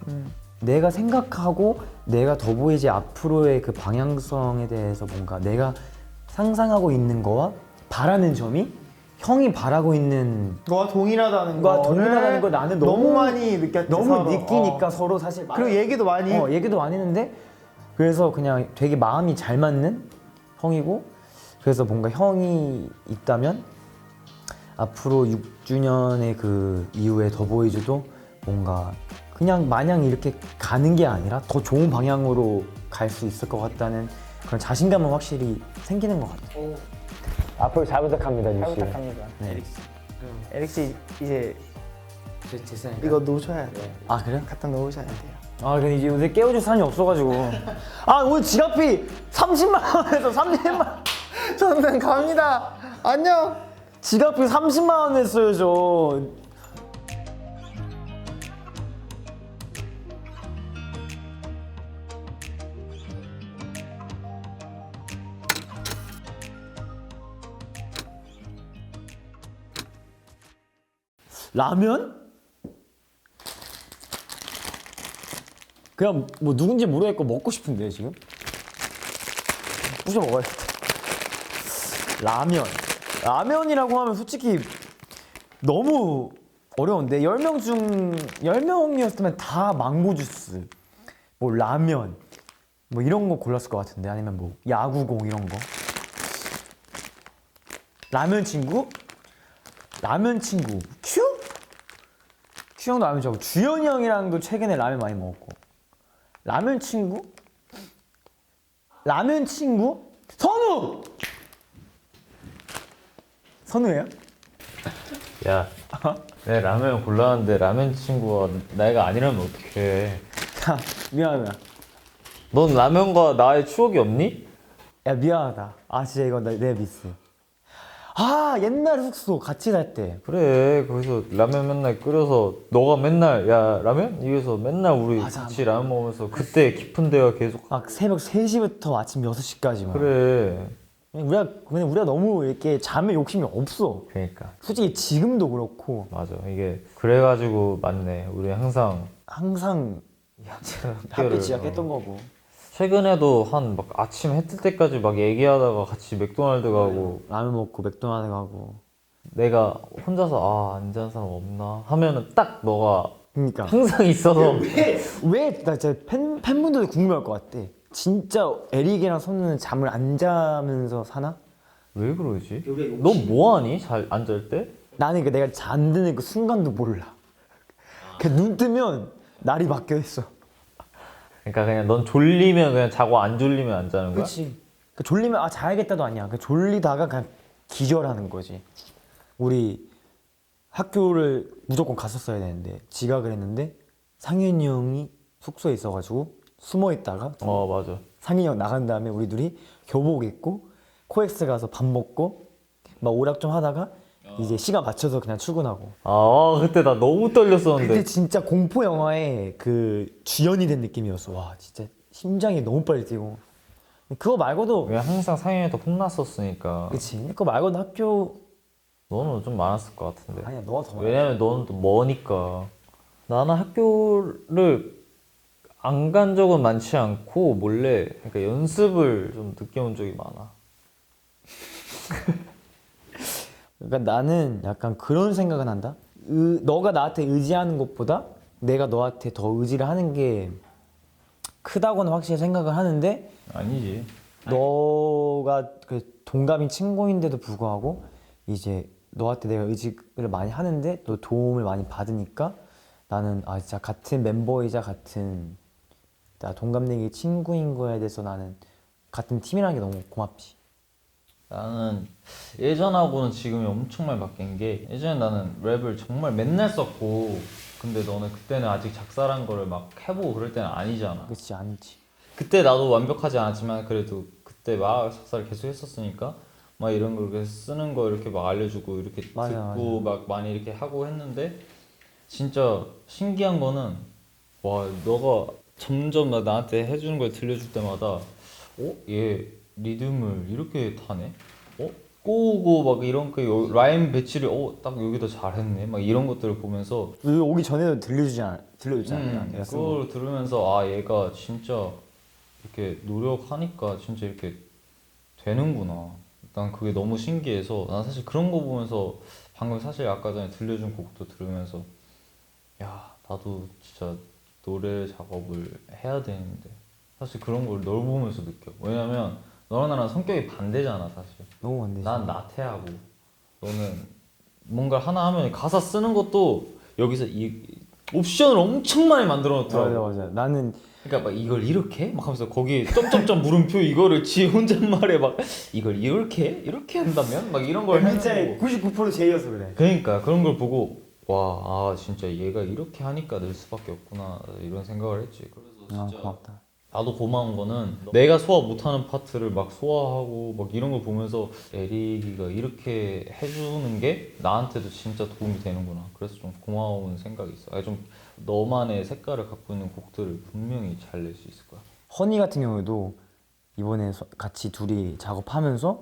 내가 생각하고 내가 더보이즈 앞으로의 그 방향성에 대해서 뭔가 내가 상상하고 있는 거와 바라는 점이 형이 바라고 있는 너와 동일하다는 거와 거를 동일하다는 걸 나는 너무 많이 느꼈지. 너무 서로. 느끼니까 서로 사실 그리고 얘기도 많이 얘기도 많이 했는데 그래서 그냥 되게 마음이 잘 맞는 형이고 그래서 뭔가 형이 있다면 앞으로 6주년의 그 이후에 더보이즈도 뭔가 그냥 마냥 이렇게 가는 게 아니라 더 좋은 방향으로 갈 수 있을 것 같다는 그런 자신감은 확실히 생기는 것 같아요. 앞으로 잘 부탁합니다, 잘 뉴씨. 부탁합니다. 네. 에릭 씨 이제 제 사연. 이거 놓으셔야 돼요. 아 그래요? 갖다 놓으셔야 돼요. 아 근데 이제 요새 깨워줄 사람이 없어가지고. 아 오늘 지갑비 30만 원에서 30만. 저는 갑니다. 안녕. 지갑비 30만 원 냈어요 저. 라면? 그냥 뭐 누군지 모르겠고 먹고 싶은데 지금 부셔 먹어야겠다. 라면이라고 하면 솔직히 너무 어려운데 10명 중 10명이었으면 다 망고 주스 뭐 라면 뭐 이런 거 골랐을 것 같은데 아니면 뭐 야구공 이런 거. 라면 친구? 라면 친구 큐? 큐 형도 라면 좋아하고 주현이 형이랑도 최근에 라면 많이 먹었고 라면 친구? 라면 친구? 선우! 선우예요? 야, 내 라면 골랐는데 라면 친구가 나이가 아니라면 어떡해. 야 미안하다 넌 라면과 나의 추억이 없니? 야 미안하다 아 진짜 이건 내 미스 아 옛날 숙소 같이 살 때 그래, 거기서 라면 맨날 끓여서 너가 맨날 야 라면? 이래서 맨날 우리 맞아. 같이 라면 먹으면서 그때 깊은 대화 계속. 막 새벽 3시부터 아침 6시까지 막 그래. 우리가 너무 이렇게 잠에 욕심이 없어 그러니까 솔직히 지금도 그렇고 맞아. 이게 그래가지고 맞네. 우리 항상 항상 학교 지각했던 거고 최근에도 한 막 아침 해 뜰 때까지 막 얘기하다가 같이 맥도날드 가고 라면 먹고 맥도날드 가고 내가 혼자서 안 자는 사람 없나 하면은 딱 너가 그러니까 항상 있어서 왜 나 진짜 팬분들도 궁금할 것 같아 진짜 에릭이랑 선우는 잠을 안 자면서 사나? 왜 그러지? 너 뭐하니? 잘 안 잘 때? 나는 그 내가 잠드는 그 순간도 몰라 그 눈 뜨면 날이 바뀌어 있어 그러니까 그냥 넌 졸리면 그냥 자고 안 졸리면 안 자는 거야? 그치 그 졸리면 아 자야겠다도 아니야 그 졸리다가 그냥 기절하는 거지 우리 학교를 무조건 갔었어야 되는데 지각을 했는데 상현이 형이 숙소에 있어가지고 숨어 있다가 맞아. 상현이 형 나간 다음에 우리 둘이 교복 입고 코엑스 가서 밥 먹고 막 오락 좀 하다가 이제 시간 맞춰서 그냥 출근하고 그때 나 너무 떨렸었는데. 그때 진짜 공포 영화의 그 주연이 된 느낌이었어 와 진짜 심장이 너무 빨리 뛰고 그거 말고도 왜 항상 상현이한테 혼났었으니까. 그치 그거 말고도 학교 너는 좀 많았을 것 같은데. 아니야 너가 더 많아 왜냐면 너는 또 머니까. 나는 학교를 안 간 적은 많지 않고 몰래 그러니까 연습을 좀 늦게 온 적이 많아. 그러니까 나는 약간 그런 생각은 한다. 너가 나한테 의지하는 것보다 내가 너한테 더 의지를 하는 게 크다고는 확실히 생각을 하는데 아니지. 너가 그 동갑인 친구인데도 불구하고 이제 너한테 내가 의지를 많이 하는데 너 도움을 많이 받으니까 나는 진짜 같은 멤버이자 같은 나 동갑내기 친구인 거에 대해서 나는 같은 팀이라는 게 너무 고맙지. 나는 예전하고는 지금이 엄청 많이 바뀐 게 예전에 나는 랩을 정말 맨날 썼고 근데 너는 그때는 아직 작사란 거를 막 해보고 그럴 때는 아니잖아. 그렇지 아니지. 그때 나도 완벽하지 않았지만 그래도 그때 막 작사를 계속 했었으니까 막 이런 걸 이렇게 쓰는 거 이렇게 막 알려주고 이렇게 맞아, 듣고 막 많이 이렇게 하고 했는데 진짜 신기한 거는 와 너가 점점 나한테 해주는 걸 들려줄 때마다 얘 리듬을 이렇게 타네? 꼬우고 막 이런 그 라임 배치를 딱 여기다 잘했네 막 이런 것들을 보면서 여기 오기 전에도 들려주잖아. 내가 쓴 거. 그걸 들으면서 얘가 진짜 이렇게 노력하니까 진짜 이렇게 되는구나. 난 그게 너무 신기해서 난 사실 그런 거 보면서 방금 사실 아까 전에 들려준 곡도 들으면서 야 나도 진짜 노래 작업을 해야 되는데 사실 그런 걸 널 보면서 느껴. 왜냐면 너랑 나랑 성격이 반대잖아 사실. 너무 안 되지. 난 나태하고 너는 뭔가 하나 하면 가사 쓰는 것도 여기서 이 옵션을 엄청 많이 만들어 놓더라고. 맞아. 나는 그러니까 막 이걸 이렇게 막 하면서 거기 점점점 물음표 이거를 지 혼잣말에 막 이걸 이렇게 한다면 막 이런 걸 MBTI 해놓고 99% J여서 그래. 그러니까 그런 걸 보고 와 진짜 얘가 이렇게 하니까 늘 수밖에 없구나 이런 생각을 했지. 그래서 진짜 고맙다. 나도 고마운 거는 내가 소화 못하는 파트를 막 소화하고 막 이런 걸 보면서 에릭이가 이렇게 해주는 게 나한테도 진짜 도움이 되는구나. 그래서 좀 고마운 생각이 있어. 좀 너만의 색깔을 갖고 있는 곡들을 분명히 잘 낼 수 있을 거야. 허니 같은 경우에도 이번에 같이 둘이 작업하면서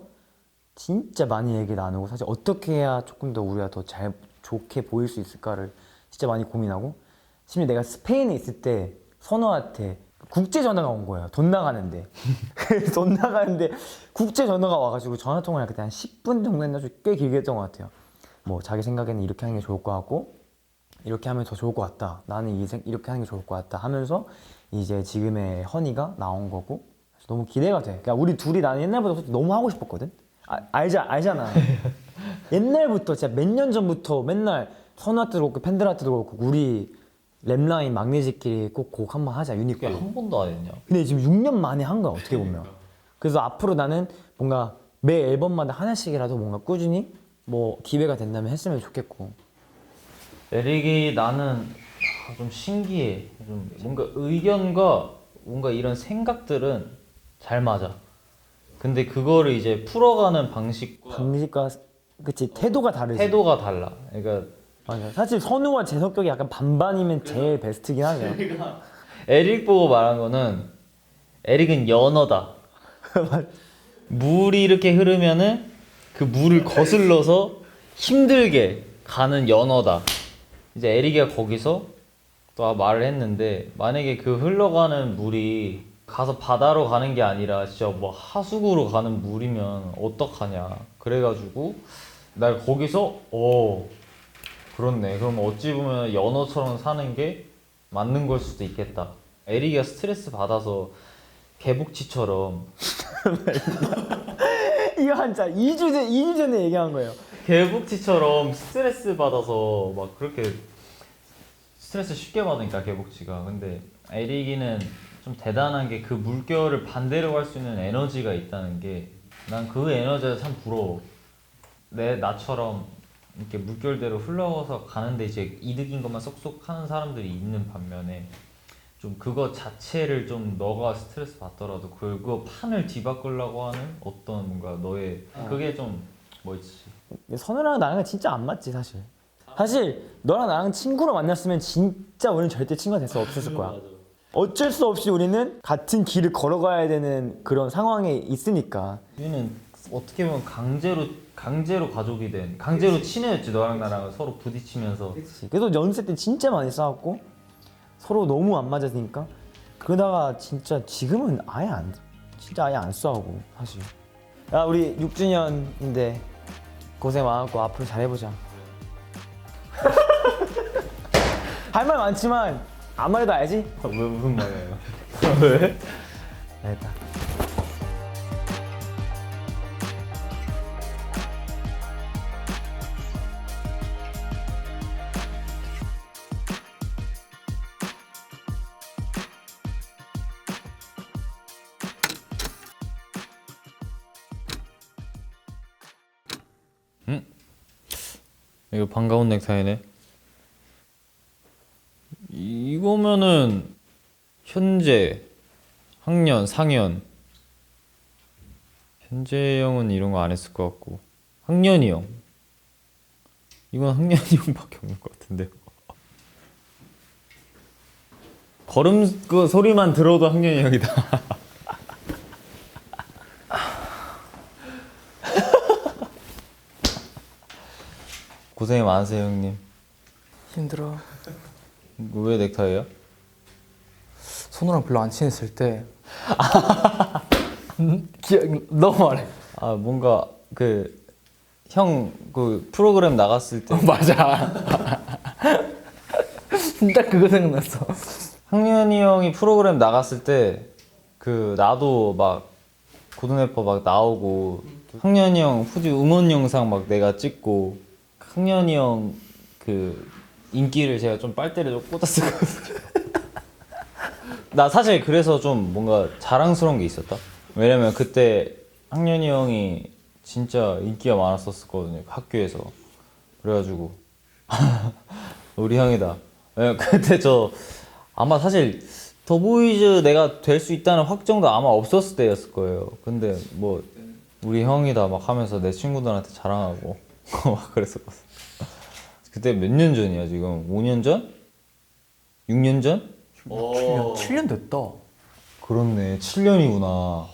진짜 많이 얘기 나누고 사실 어떻게 해야 조금 더 우리가 더 잘 좋게 보일 수 있을까를 진짜 많이 고민하고 심지어 내가 스페인에 있을 때 선우한테 국제 전화가 온 거예요. 돈 나가는데 돈 나가는데 국제 전화가 와가지고 전화 통화를 그때 한 10분 정도 했나 꽤 길게 했던 것 같아요. 뭐 자기 생각에는 이렇게 하는 게 좋을 것 같고 이렇게 하면 더 좋을 것 같다. 나는 이렇게 하는 게 좋을 것 같다 하면서 이제 지금의 허니가 나온 거고 너무 기대가 돼. 그러니까 우리 둘이 나는 옛날부터 솔직히 너무 하고 싶었거든. 알잖아. 옛날부터 진짜 몇 년 전부터 맨날 선우한테도 그렇고 팬들한테도 그렇고 우리 랩라인 막내지끼리 꼭 곡 한번 하자 그게 유니콘. 한 번도 안 했냐? 근데 지금 6년 만에 한 거야 어떻게 보면. 그래서 앞으로 나는 뭔가 매 앨범마다 하나씩이라도 뭔가 꾸준히 뭐 기회가 된다면 했으면 좋겠고. 에릭이 나는 좀 신기해. 좀 뭔가 의견과 뭔가 이런 생각들은 잘 맞아. 근데 그거를 이제 풀어가는 방식과 방식과 그치 태도가 다르지. 태도가 달라. 그러니까 맞아. 사실 선우와 제 성격이 약간 반반이면 제일 베스트긴 하죠. 에릭 보고 말한 거는 에릭은 연어다. 물이 이렇게 흐르면은 그 물을 거슬러서 힘들게 가는 연어다. 이제 에릭이가 거기서 또 말을 했는데 만약에 그 흘러가는 물이 가서 바다로 가는 게 아니라 진짜 뭐 하수구로 가는 물이면 어떡하냐. 그래가지고 나 거기서 그렇네. 그럼 어찌 보면 연어처럼 사는 게 맞는 걸 수도 있겠다. 에릭이가 스트레스 받아서 개복치처럼 이거 한자 2주 전에 얘기한 거예요. 개복치처럼 스트레스 받아서 막 그렇게 스트레스 쉽게 받으니까 개복치가. 근데 에릭이는 좀 대단한 게 그 물결을 반대로 갈 수 있는 에너지가 있다는 게 난 그 에너지가 참 부러워. 나처럼 이렇게 물결대로 흘러서 가는데 이제 이득인 것만 쏙쏙 하는 사람들이 있는 반면에 좀 그거 자체를 좀 너가 스트레스 받더라도 그거 판을 뒤바꾸려고 하는 어떤 뭔가 너의 그게 좀 멋있지. 선우랑 나랑 진짜 안 맞지 사실. 사실 너랑 나랑 친구로 만났으면 진짜 우리는 절대 친구가 될 수 없었을 거야. 어쩔 수 없이 우리는 같은 길을 걸어가야 되는 그런 상황에 있으니까. 우리는 어떻게 보면 강제로 가족이 된 강제로 친해졌지. 너랑 나랑 서로 부딪히면서. 그래서 연습 때 진짜 많이 싸웠고 서로 너무 안 맞았으니까. 그러다가 진짜 지금은 아예 안 싸우고 사실. 야 우리 6주년인데 고생 많았고 앞으로 잘해보자. 할 말 많지만 아무 말도 알지? 왜 무슨 말이에요? 왜? 알겠다. 이거 반가운 넥타이네. 이거면은 현재, 학년, 상현. 현재 형은 이런 거 안 했을 것 같고 학년이 형. 이건 학년이 형밖에 없는 것 같은데요. 걸음 그 소리만 들어도 학년이 형이다. 고생이 많으세요 형님. 힘들어. 왜 넥타이야? 손우랑 별로 안 친했을 때 너무 말해. 아 뭔가 그 형 그 프로그램 나갔을 때 맞아. 진짜 그거 생각났어. 학년이 형이 프로그램 나갔을 때 그 나도 막 고등래퍼 막 나오고 학년이 형 후디 응원 영상 막 내가 찍고 학년이 형 그 인기를 제가 좀 빨대를 좀 꽂았었거든요. 나 사실 그래서 좀 뭔가 자랑스러운 게 있었다. 왜냐면 그때 학년이 형이 진짜 인기가 많았었거든요 학교에서. 그래가지고 우리 형이다. 왜냐면 그때 저 아마 사실 더보이즈 내가 될 수 있다는 확정도 아마 없었을 때였을 거예요. 근데 뭐 우리 형이다 막 하면서 내 친구들한테 자랑하고 막 그랬었거든. 그때 몇 년 전이야 지금? 5년 전? 6년 전? 7년 됐다. 그렇네 7년이구나.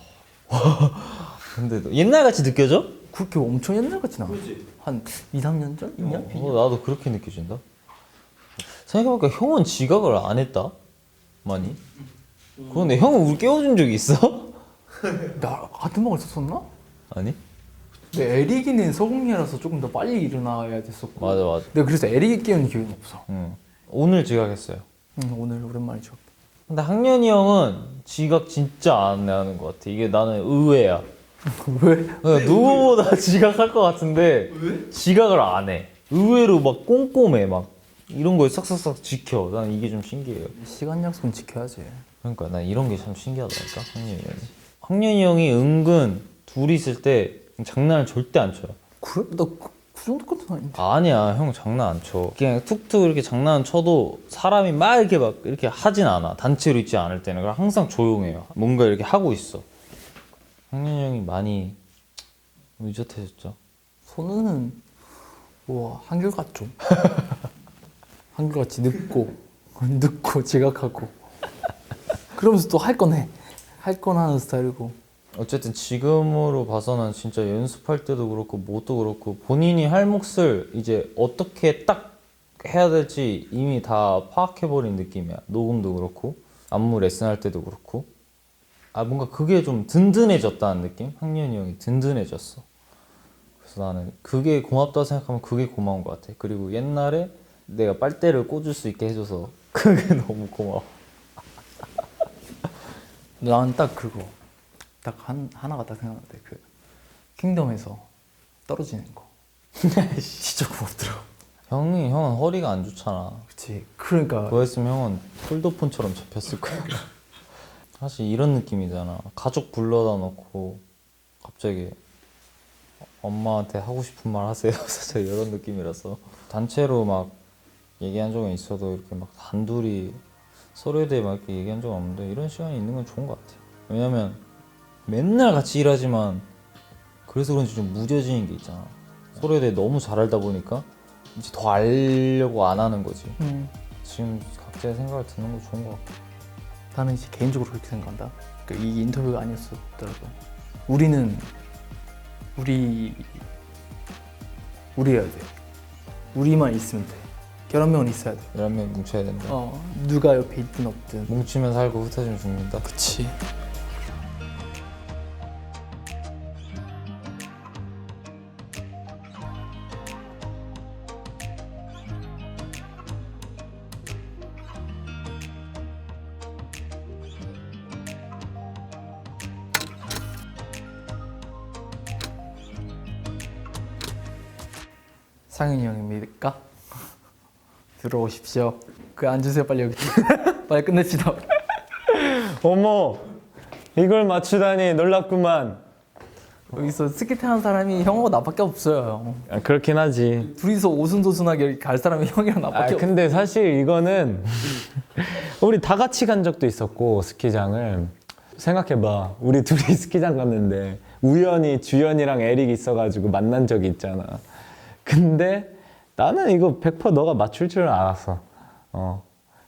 근데 옛날같이 느껴져? 그렇게 엄청 옛날같이 나. 한 2, 3년 전? 2년? 나도 그렇게 느껴진다. 생각해보니까 형은 지각을 안 했다 많이. 그런데 형은 우리 깨워준 적이 있어? 나 같은 방을 썼었나? 아니? 근데 에릭이는 소공이라서 조금 더 빨리 일어나야 됐었고. 맞아. 내가 그래서 에릭이 깨우는 기억이 없어. 응. 오늘 지각했어요. 오늘 오랜만에 지웠다. 근데 학년이 형은 지각 진짜 안 하는 것 같아. 이게 나는 의외야. 왜? 누구보다 지각할 것 같은데 지각을 안 해. 의외로 막 꼼꼼해. 막 이런 걸 싹싹싹 지켜. 난 이게 좀 신기해요. 시간 약속은 지켜야지. 그러니까 난 이런 게 참 신기하다니까 학년이 형이. 학년이 형이 은근 둘이 있을 때 장난을 절대 안 쳐요. 그래? 나그 정도까지는 아닌데. 아니야, 형 장난 안 쳐. 그냥 툭툭 이렇게 장난 쳐도 사람이 막 이렇게 하진 않아. 단체로 있지 않을 때는. 그냥 항상 조용해요. 뭔가 이렇게 하고 있어. 학년이 형이 많이 의젓해졌죠. 선우는 뭐 한결같 좀. 한결같이 늦고 지각하고. 그러면서 또 할 건 해. 할 건 하는 스타일이고. 어쨌든 지금으로 봐서는 진짜 연습할 때도 그렇고 뭐도 그렇고 본인이 할 몫을 이제 어떻게 딱 해야 될지 이미 다 파악해버린 느낌이야. 녹음도 그렇고 안무 레슨할 때도 그렇고 뭔가 그게 좀 든든해졌다는 느낌? 학년이 형이 든든해졌어. 그래서 나는 그게 고맙다고 생각하면 그게 고마운 것 같아. 그리고 옛날에 내가 빨대를 꽂을 수 있게 해줘서 그게 너무 고마워. 난 딱 그거. 딱 하나가 딱 생각나는데 그 킹덤에서 떨어지는 거. 진짜 고맙더라고. 형은 허리가 안 좋잖아. 그치. 그러니까 그거 했으면 형은 폴더폰처럼 잡혔을 거야. 사실 이런 느낌이잖아. 가족 불러다 놓고 갑자기 엄마한테 하고 싶은 말 하세요. 사실 이런 느낌이라서 단체로 막 얘기한 적은 있어도 이렇게 막 단둘이 서로에 대해 막 이렇게 얘기한 적은 없는데 이런 시간이 있는 건 좋은 것 같아. 왜냐면 맨날 같이 일하지만 그래서 그런지 좀 무뎌지는 게 있잖아. 서로에 대해 너무 잘 알다 보니까 이제 더 알려고 안 하는 거지. 지금 각자의 생각을 듣는 거 좋은 것 같아. 나는 이제 개인적으로 그렇게 생각한다. 그러니까 이 인터뷰가 아니었더라도 우리는 우리여야 돼. 우리만 있으면 돼. 11명은 있어야 돼. 11명 뭉쳐야 된다. 누가 옆에 있든 없든. 뭉치면 살고 흩어지면 죽는다. 그치. 상윤이 형입니까? 들어오십시오. 앉으세요 빨리 여기. 빨리 끝냅시다. 어머, 이걸 맞추다니 놀랍구만. 여기서 스케이트 하는 사람이 형하고 나밖에 없어요. 그렇긴 하지. 둘이서 오순도순하게 이렇게 갈 사람이 형이랑 나밖에 없어. 근데 사실 이거는 우리 다 같이 간 적도 있었고 스키장을 생각해봐. 우리 둘이 스키장 갔는데 우연히 주연이랑 에릭이 있어가지고 만난 적이 있잖아. 근데 나는 이거 100% 너가 맞출 줄 알았어.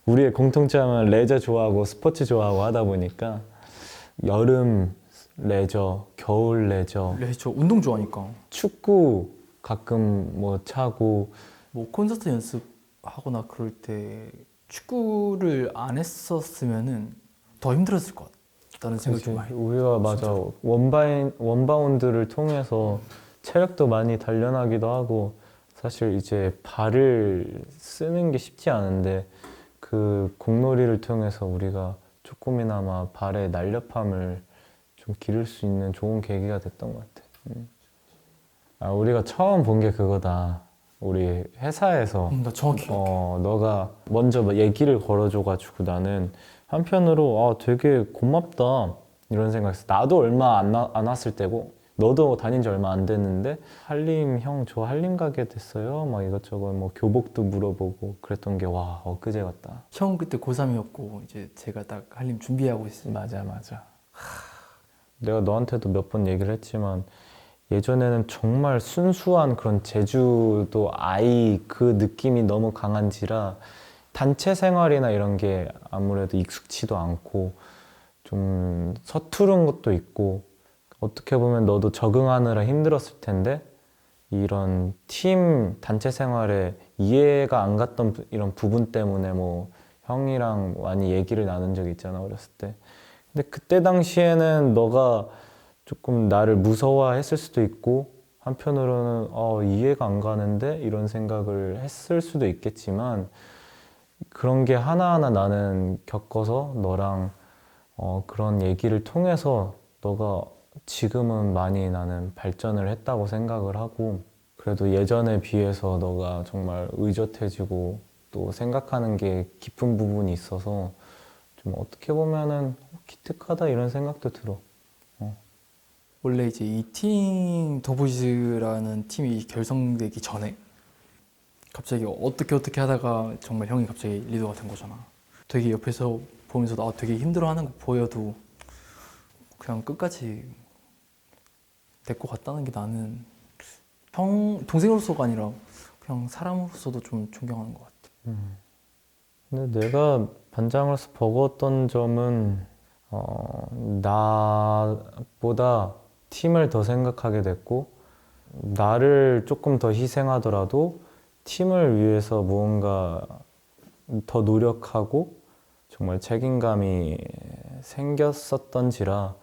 우리의 공통점은 레저 좋아하고 스포츠 좋아하고 하다 보니까 여름 레저, 겨울 레저, 저 운동 좋아하니까. 축구 가끔 뭐 차고 뭐 콘서트 연습하거나 그럴 때 축구를 안 했었으면은 더 힘들었을 것 같다는 생각이 좀 많이. 우리가 맞아 원바운드를 통해서 체력도 많이 단련하기도 하고 사실 이제 발을 쓰는 게 쉽지 않은데 그 공놀이를 통해서 우리가 조금이나마 발의 날렵함을 좀 기를 수 있는 좋은 계기가 됐던 것 같아. 우리가 처음 본 게 그거다. 우리 회사에서 나 정확히 너가 먼저 얘기를 걸어줘가지고 나는 한편으로 되게 고맙다 이런 생각했어. 나도 얼마 안 왔을 때고 너도 다닌 지 얼마 안 됐는데 한림 형 저 한림 가게 됐어요. 막 이것저것 뭐 교복도 물어보고 그랬던 게 와 엊그제 같다. 형 그때 고3이었고 이제 제가 딱 한림 준비하고 있어요. 맞아. 내가 너한테도 몇 번 얘기를 했지만 예전에는 정말 순수한 그런 제주도 아이 그 느낌이 너무 강한지라 단체 생활이나 이런 게 아무래도 익숙치도 않고 좀 서투른 것도 있고 어떻게 보면 너도 적응하느라 힘들었을 텐데 이런 팀 단체 생활에 이해가 안 갔던 이런 부분 때문에 뭐 형이랑 많이 얘기를 나눈 적이 있잖아 어렸을 때. 근데 그때 당시에는 너가 조금 나를 무서워했을 수도 있고 한편으로는 이해가 안 가는데 이런 생각을 했을 수도 있겠지만 그런 게 하나하나 나는 겪어서 너랑 그런 얘기를 통해서 너가 지금은 많이 나는 발전을 했다고 생각을 하고 그래도 예전에 비해서 너가 정말 의젓해지고 또 생각하는 게 깊은 부분이 있어서 좀 어떻게 보면은 기특하다 이런 생각도 들어. 원래 이제 이 팀 더보이즈라는 팀이 결성되기 전에 갑자기 어떻게 하다가 정말 형이 갑자기 리더가 된 거잖아. 되게 옆에서 보면서도 되게 힘들어하는 거 보여도 그냥 끝까지 데리고 갔다는 게 나는 동생으로서가 아니라 그냥 사람으로서도 좀 존경하는 것 같아. 근데 내가 반장으로서 버거웠던 점은 나보다 팀을 더 생각하게 됐고 나를 조금 더 희생하더라도 팀을 위해서 무언가 더 노력하고 정말 책임감이 생겼었던지라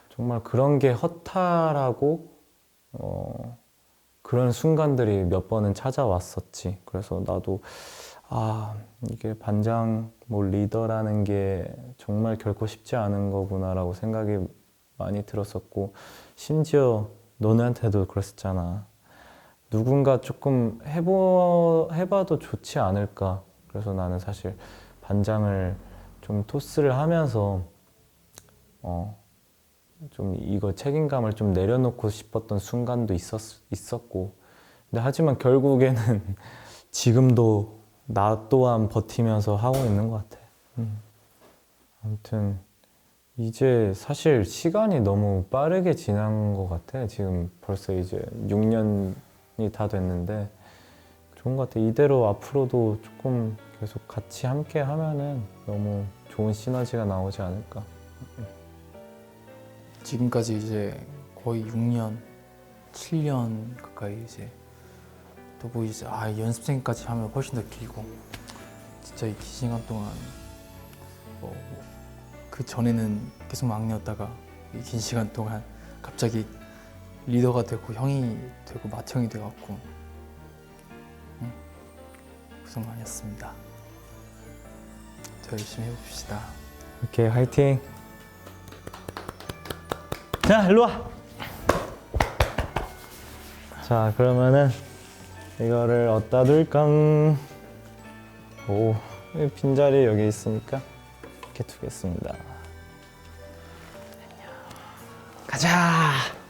정말 그런 게 허탈하고 그런 순간들이 몇 번은 찾아왔었지. 그래서 나도 이게 반장 뭐 리더라는 게 정말 결코 쉽지 않은 거구나라고 생각이 많이 들었었고 심지어 너네한테도 그랬었잖아. 누군가 조금 해봐도 좋지 않을까. 그래서 나는 사실 반장을 좀 토스를 하면서 좀 이거 책임감을 좀 내려놓고 싶었던 순간도 있었고 근데 하지만 결국에는 지금도 나 또한 버티면서 하고 있는 것 같아. 아무튼 이제 사실 시간이 너무 빠르게 지난 것 같아. 지금 벌써 이제 6년이 다 됐는데 좋은 것 같아. 이대로 앞으로도 조금 계속 같이 함께 하면은 너무 좋은 시너지가 나오지 않을까. 지금까지 이제 거의 6년, 7년 가까이 이제 더보이즈 연습생까지 하면 훨씬 더 길고 진짜 이 긴 시간 동안 그 전에는 계속 막내였다가 이 긴 시간 동안 갑자기 리더가 되고 형이 되고 맏형이 돼갖고 고생 많이 했습니다. 더 열심히 해봅시다. 오케이, 화이팅! 자, 일로 와! 자, 그러면은 이거를 어디다 둘까? 오, 이 빈자리 여기 있으니까 이렇게 두겠습니다. 가자!